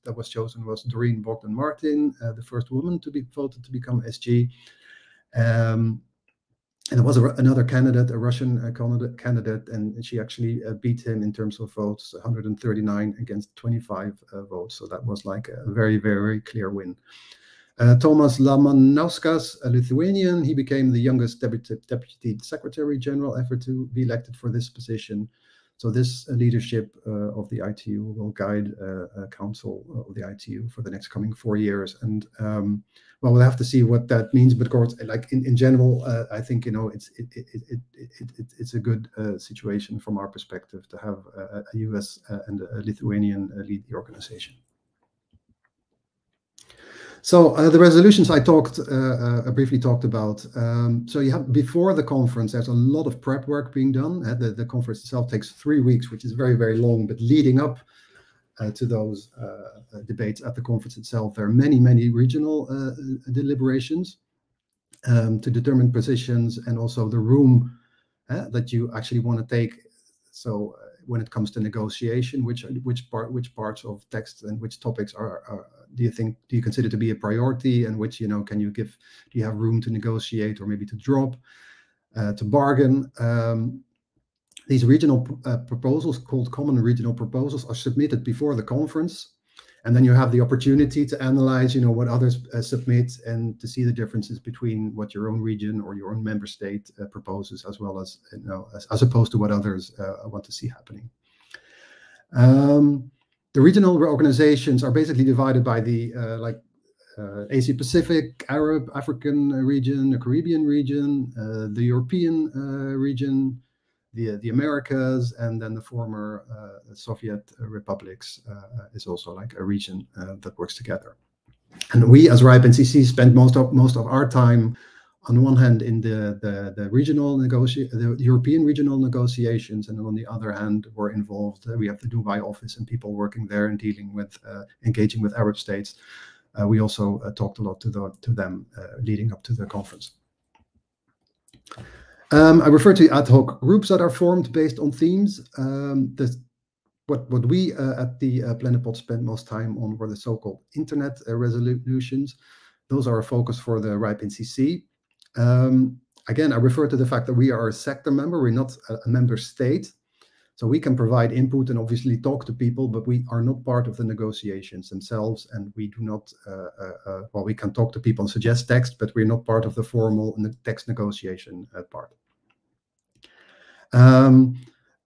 that was chosen was Doreen Bogdan-Martin, the first woman to be voted to become SG. And there was another candidate, a Russian candidate, and she actually beat him in terms of votes, 139 against 25 votes. So that was like a very, very clear win. Tomas Lamanauskas, a Lithuanian, he became the youngest deputy secretary general ever to be elected for this position. So this leadership of the ITU will guide council of the ITU for the next coming 4 years. And well, we'll have to see what that means. But of course, like in general, I think it's a good situation from our perspective to have a US and a Lithuanian lead the organization. So the resolutions I briefly talked about. So you have, before the conference, there's a lot of prep work being done. The conference itself takes 3 weeks, which is very, very long. But leading up to those debates at the conference itself, there are many, many regional deliberations to determine positions and also the room that you actually want to take. So when it comes to negotiation, which parts of text and which topics do you consider to be a priority, and which do you have room to negotiate or maybe to drop, to bargain. These regional proposals, called common regional proposals, are submitted before the conference, and then you have the opportunity to analyze what others submit and to see the differences between what your own region or your own member state proposes, as well as as opposed to what others want to see happening. The regional organizations are basically divided by the Asia Pacific, Arab, African region, the Caribbean region, the European region, the Americas, and then the former Soviet republics is also like a region that works together. And we as RIPE NCC spend most of our time on one hand in the regional the European regional negotiations, and on the other hand we're involved. We have the Dubai office and people working there and dealing with engaging with Arab states. We also talked a lot to them leading up to the conference. I refer to ad hoc groups that are formed based on themes. What we at the Plenipot spent most time on were the so-called internet resolutions. Those are a focus for the RIPE NCC. Again, I refer to the fact that we are a sector member. We're not a member state. So we can provide input and obviously talk to people, but we are not part of the negotiations themselves. And we do not, well, we can talk to people and suggest text, but we're not part of the formal text negotiation part.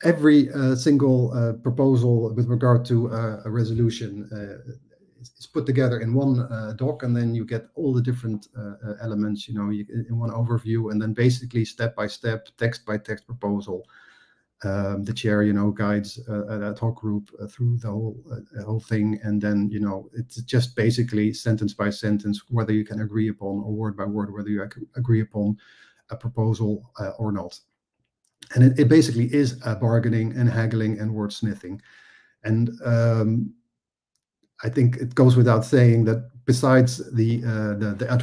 Every single proposal with regard to a resolution is put together in one doc, and then you get all the different elements, in one overview, and then basically step by step, text by text proposal. The chair, guides an ad hoc group through the whole thing, and then it's just basically sentence by sentence whether you can agree upon, or word by word whether you agree upon a proposal or not. And it basically is bargaining and haggling and wordsmithing. And I think it goes without saying that besides the ad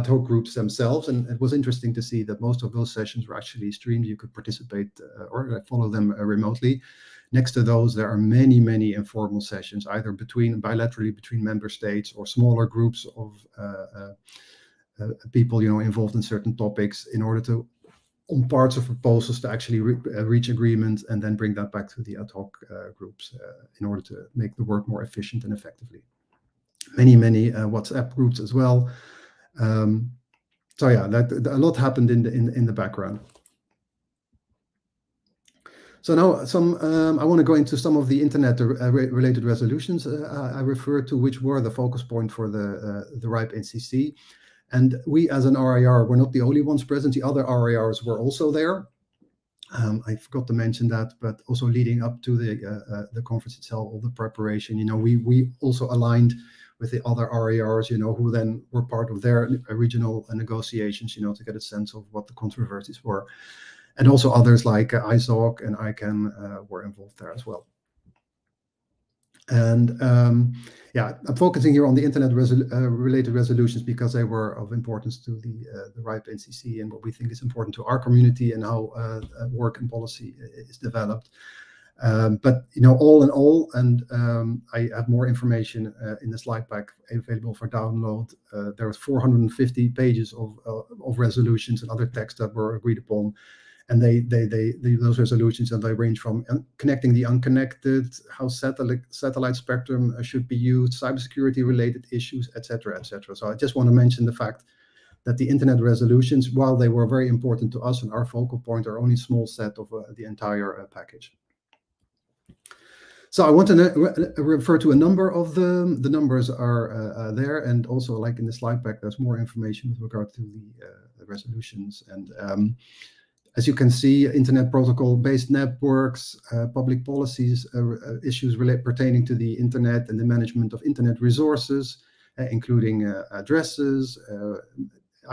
hoc groups themselves, and it was interesting to see that most of those sessions were actually streamed. You could participate or follow them remotely. Next to those, there are many, many informal sessions, either bilaterally between member states or smaller groups of people, involved in certain topics in order to, on parts of proposals, to actually reach agreement and then bring that back to the ad hoc groups in order to make the work more efficient and effectively. Many WhatsApp groups as well. So yeah, a lot happened in the background. So now I want to go into some of the internet related resolutions I referred to, which were the focus point for the RIPE NCC. And we, as an RIR, were not the only ones present. The other RIRs were also there. I forgot to mention that, but also leading up to the conference itself, all the preparation, we also aligned with the other RIRs, who then were part of their regional negotiations, to get a sense of what the controversies were. And also others like ISOC and ICANN were involved there as well. And yeah, I'm focusing here on the internet related resolutions because they were of importance to the RIPE NCC and what we think is important to our community and how work and policy is developed. But all in all, and I have more information in the slide pack available for download. There was 450 pages of resolutions and other texts that were agreed upon. And those resolutions, and they range from connecting the unconnected, how satellite spectrum should be used, cybersecurity related issues, etc., etc. So I just want to mention the fact that the internet resolutions, while they were very important to us and our focal point, are only a small set of the entire package. So I want to refer to a number of them. The numbers are there, and also, like in the slide pack, there's more information with regard to the resolutions. And as you can see, internet protocol-based networks, public policies, issues pertaining to the internet and the management of internet resources, including addresses,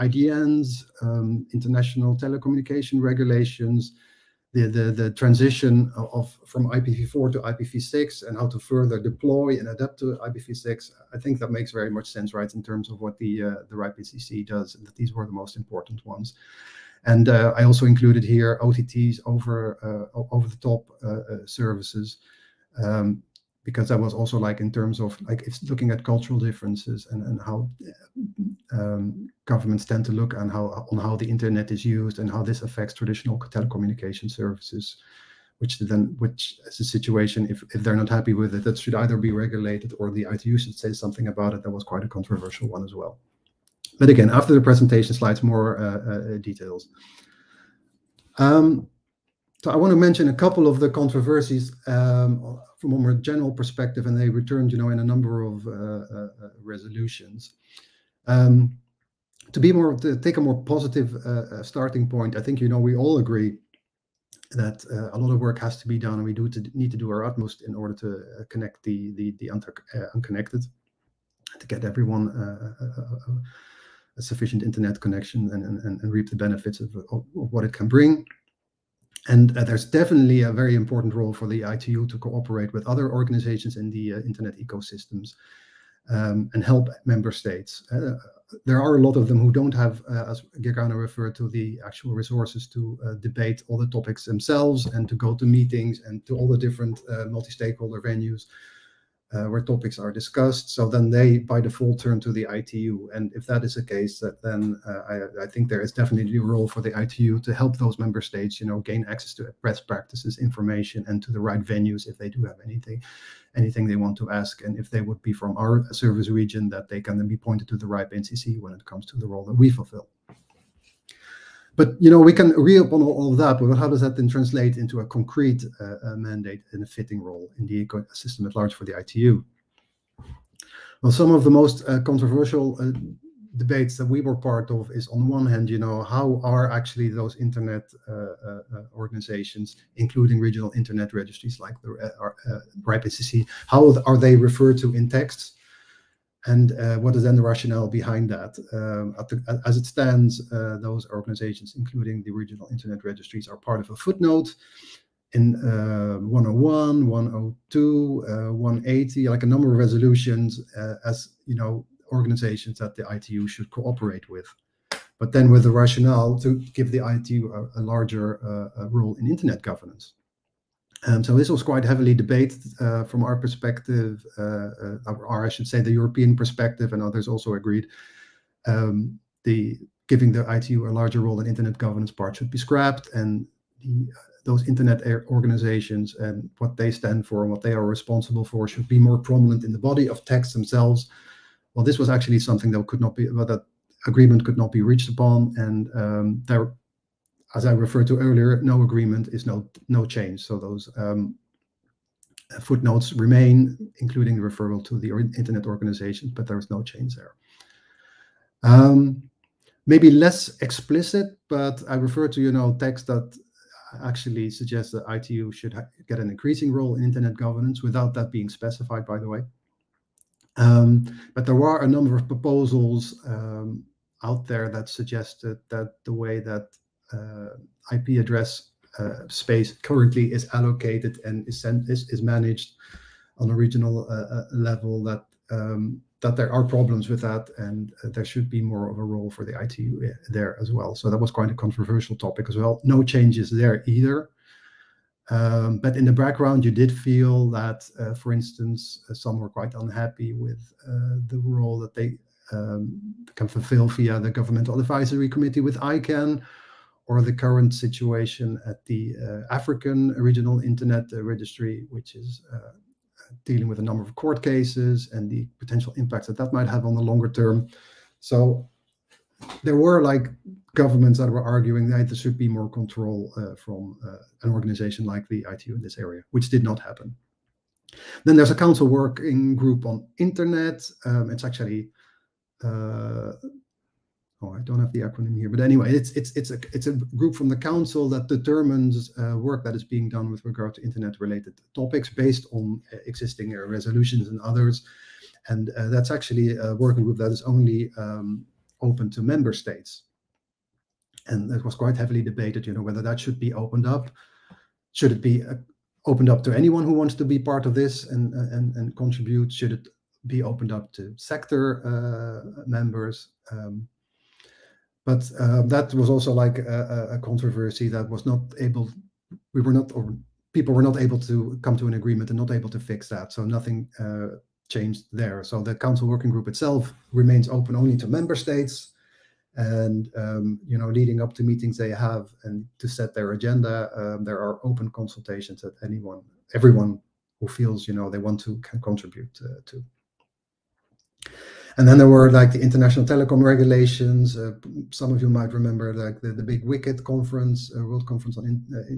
IDNs, international telecommunication regulations, the transition from IPv4 to IPv6, and how to further deploy and adapt to IPv6. I think that makes very much sense, right, in terms of what the RIPE NCC does, and that these were the most important ones. And I also included here OTTs, over-the-top services, because that was also like in terms of like it's looking at cultural differences and how governments tend to look on how the internet is used and how this affects traditional telecommunication services, which is a situation if they're not happy with it, that should either be regulated or the ITU should say something about it. That was quite a controversial one as well. But again, after the presentation slides, more details. So I want to mention a couple of the controversies from a more general perspective, and they returned, in a number of resolutions. To take a more positive starting point, I think we all agree that a lot of work has to be done, and we need to do our utmost in order to connect the unconnected, to get everyone a sufficient internet connection and reap the benefits of what it can bring. And there's definitely a very important role for the ITU to cooperate with other organizations in the internet ecosystems and help member states. There are a lot of them who don't have, as Gergana referred to, the actual resources to debate all the topics themselves and to go to meetings and to all the different multi-stakeholder venues where topics are discussed. So then they, by default, turn to the ITU. And if that is the case, then I think there is definitely a role for the ITU to help those member states, gain access to best practices, information, and to the right venues if they do have anything they want to ask. And if they would be from our service region, that they can then be pointed to the RIPE NCC when it comes to the role that we fulfill. But, we can agree upon all of that, but how does that then translate into a concrete mandate and a fitting role in the ecosystem at large for the ITU? Well, some of the most controversial debates that we were part of is, on the one hand, how are actually those internet organizations, including regional internet registries like the RIPE NCC, how are they referred to in texts? And what is then the rationale behind that? As it stands, those organizations, including the regional internet registries, are part of a footnote in 101, 102, 180, like a number of resolutions as organizations that the ITU should cooperate with. But then with the rationale to give the ITU a larger role in internet governance. So this was quite heavily debated from our perspective, or I should say the European perspective, and others also agreed. giving the ITU a larger role in internet governance part should be scrapped, and those internet organizations and what they stand for and what they are responsible for should be more prominent in the body of texts themselves. Well, this was actually something that agreement could not be reached upon, and there, as I referred to earlier, no agreement is no change. So those footnotes remain, including the referral to the internet organizations, but there is no change there. Maybe less explicit, but I refer to text that actually suggests that ITU should get an increasing role in internet governance without that being specified, by the way. But there were a number of proposals out there that suggested that the way that IP address space currently is allocated and is managed on a regional level, that there are problems with that, and there should be more of a role for the ITU there as well. So that was quite a controversial topic as well. No changes there either. But in the background, you did feel that, for instance, some were quite unhappy with the role that they can fulfill via the Governmental Advisory Committee with ICANN, or the current situation at the African Regional Internet Registry, which is dealing with a number of court cases and the potential impacts that might have on the longer term. So there were governments that were arguing that there should be more control from an organization like the ITU in this area, which did not happen. Then there's a council working group on internet. It's actually I don't have the acronym here, but anyway, it's a group from the council that determines work that is being done with regard to internet-related topics based on existing resolutions and others. And that's actually a working group that is only open to member states. And it was quite heavily debated, whether that should be opened up. Should it be opened up to anyone who wants to be part of this and contribute? Should it be opened up to sector members? But that was also a controversy that was not able, people were not able to come to an agreement and not able to fix that. So nothing changed there. So the council working group itself remains open only to member states, and leading up to meetings they have and to set their agenda, there are open consultations that everyone who feels they want to can contribute to. And then there were the international telecom regulations. Some of you might remember the big WICIT conference, World Conference on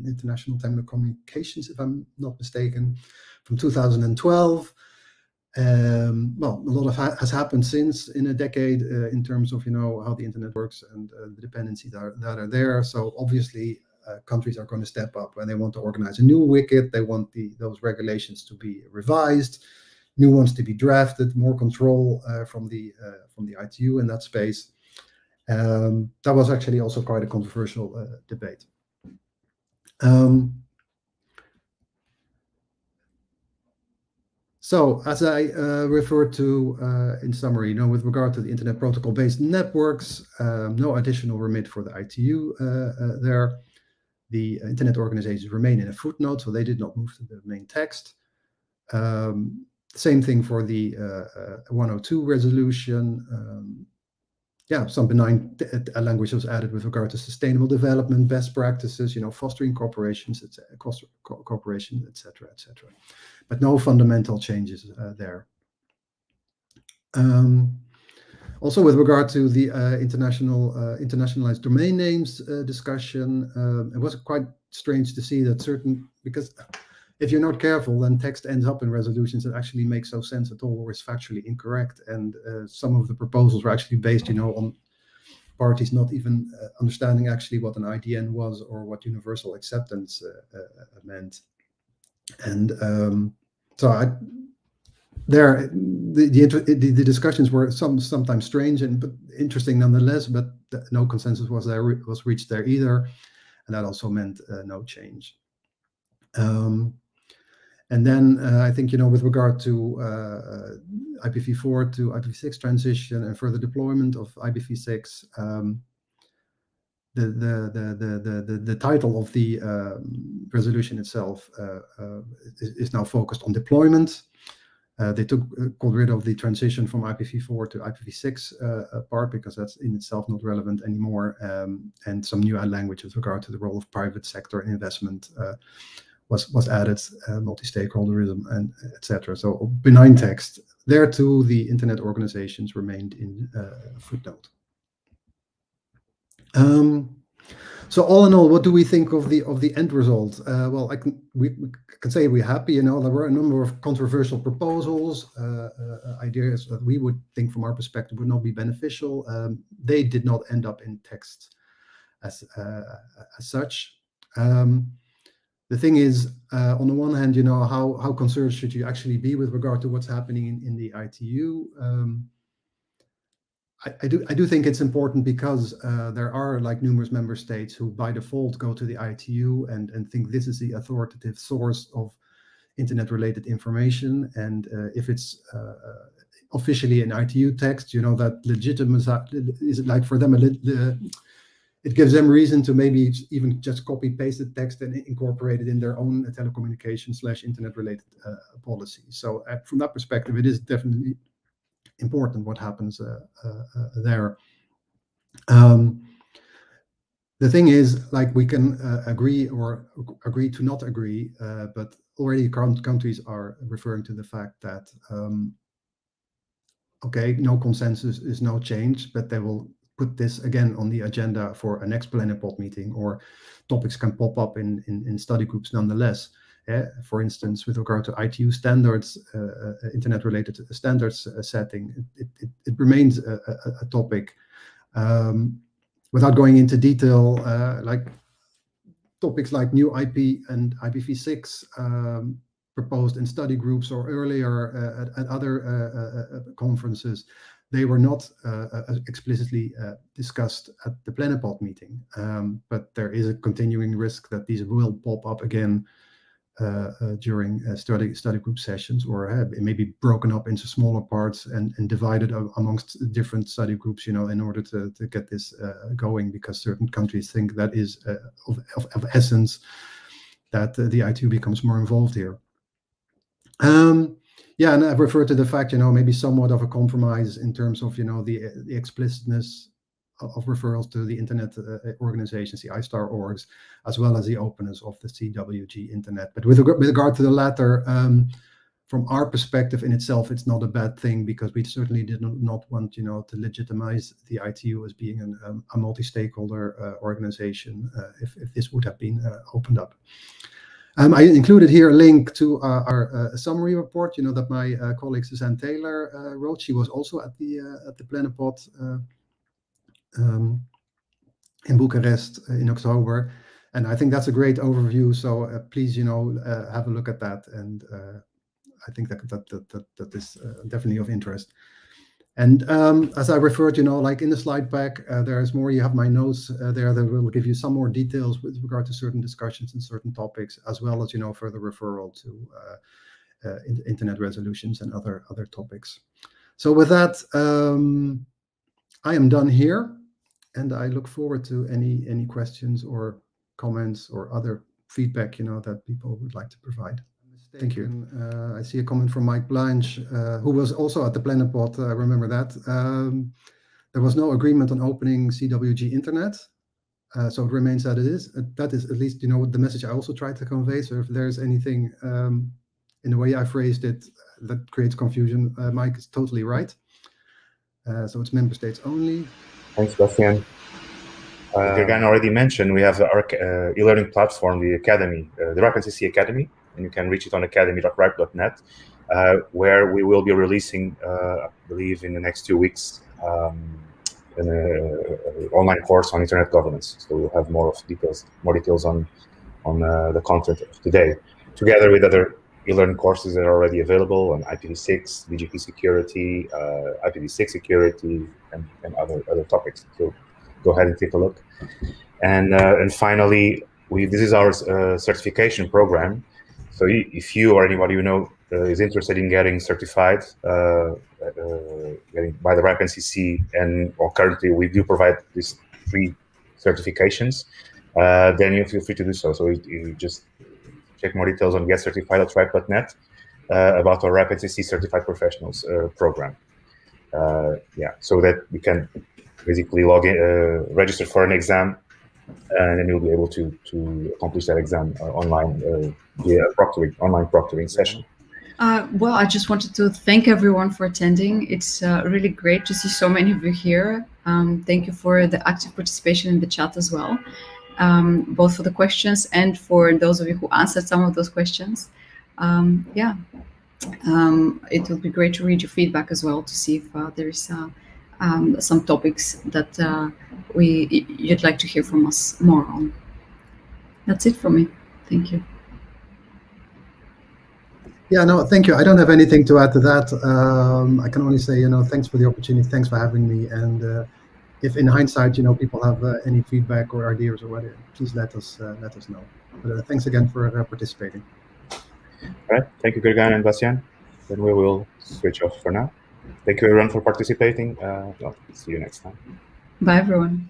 International Telecommunications, if I'm not mistaken, from 2012. Well, a lot has happened since in a decade in terms of how the internet works and the dependencies that are there. So obviously countries are going to step up when they want to organize a new WICIT. They want those regulations to be revised, new ones to be drafted, more control from the ITU in that space. That was actually also quite a controversial debate. So as I referred to in summary, with regard to the internet protocol-based networks, no additional remit for the ITU there. The internet organizations remain in a footnote, so they did not move to the main text. Same thing for the 102 resolution. Some benign language was added with regard to sustainable development, best practices, fostering corporations, cooperation, etc., etc. But no fundamental changes there. Also, with regard to the internationalized domain names discussion, it was quite strange to see that because if you're not careful, then text ends up in resolutions that actually make no sense at all or is factually incorrect. And some of the proposals were actually based, on parties not even understanding actually what an IDN was or what universal acceptance meant. And so the discussions were sometimes strange but interesting nonetheless. But no consensus was reached there either, and that also meant no change. And then I think, with regard to IPv4 to IPv6 transition and further deployment of IPv6, the title of the resolution itself is now focused on deployment. They got rid of the transition from IPv4 to IPv6 part, because that's in itself not relevant anymore, and some new language with regard to the role of private sector investment was added, multi-stakeholderism, and etc. So benign text. There too, the Internet organizations remained in footnote. So all in all, what do we think of the end result? Well, we can say we're happy. You know, there were a number of controversial proposals, ideas that we would think, from our perspective, would not be beneficial. They did not end up in text as such. The thing is, on the one hand, you know, how concerned should you actually be with regard to what's happening in the ITU? I do think it's important, because there are numerous member states who by default go to the ITU and think this is the authoritative source of internet-related information. And if it's officially an ITU text, you know, that legitimacy is for them it gives them reason to maybe even just copy paste the text and incorporate it in their own telecommunication/internet-related policy. So from that perspective, it is definitely important what happens there. The thing is, we can agree or agree to not agree, but already countries are referring to the fact that, okay, no consensus is no change, but they will put this again on the agenda for a next Plenipod meeting, or topics can pop up in study groups nonetheless. For instance, with regard to ITU standards, internet-related standards setting, it remains a topic. Without going into detail, topics like new IP and IPv6 proposed in study groups or earlier at other conferences, they were not explicitly discussed at the Plenipod meeting. But there is a continuing risk that these will pop up again during study group sessions, or it may be broken up into smaller parts and divided amongst different study groups, you know, in order to get this going, because certain countries think that is of essence, that the ITU becomes more involved here. Yeah, and I've referred to the fact, you know, maybe somewhat of a compromise in terms of, you know, the explicitness of referrals to the internet organizations, the ISTAR orgs, as well as the openness of the CWG internet. But with regard to the latter, from our perspective in itself, it's not a bad thing, because we certainly did not want, you know, to legitimize the ITU as being a multi-stakeholder organization if this would have been opened up. I included here a link to our summary report, you know, that my colleague Suzanne Taylor wrote. She was also at the Plenipod in Bucharest in October, and I think that's a great overview. So please, you know, have a look at that, and I think that is definitely of interest. And as I referred, you know, in the slide pack, there's more. You have my notes there that will give you some more details with regard to certain discussions and certain topics, as well as, you know, further referral to internet resolutions and other topics. So with that, I am done here, and I look forward to any questions or comments or other feedback, you know, that people would like to provide. Thank you. I see a comment from Mike Blanche, who was also at the Plenipod. I remember that. There was no agreement on opening CWG Internet, so it remains that it is. That is at least, you know, the message I also tried to convey. So if there's anything in the way I phrased it that creates confusion, Mike is totally right. So it's member states only. Thanks, Bastian. Jürgen already mentioned, we have our e-learning platform, the Academy, the RIPE NCC Academy, and you can reach it on academy.ripe.net, where we will be releasing, I believe, in the next 2 weeks, an online course on internet governance. So we'll have more details on the content of today, together with other e-learning courses that are already available on IPv6, BGP security, IPv6 security, and other topics. So go ahead and take a look. And finally, this is our certification program. So if you or anybody you know is interested in getting certified by the RIPE NCC, or currently we do provide these 3 certifications, then you feel free to do so. So you just check more details on getcertified.ripe.net. about our RapidCC Certified Professionals program. Yeah, so that we can basically log in, register for an exam, and then you'll be able to accomplish that exam online via online proctoring session. Well, I just wanted to thank everyone for attending. It's really great to see so many of you here. Thank you for the active participation in the chat as well, both for the questions and for those of you who answered some of those questions. Yeah, it will be great to read your feedback as well to see if there is some topics that you'd like to hear from us more on. That's it from me. Thank you. Yeah, no, thank you. I don't have anything to add to that. I can only say, thanks for the opportunity. Thanks for having me. And if in hindsight, people have any feedback or ideas or whatever, please let us know. But thanks again for participating. All right. Thank you, Gergan and Bastian. Then we will switch off for now. Thank you, everyone, for participating. Well, see you next time. Bye, everyone.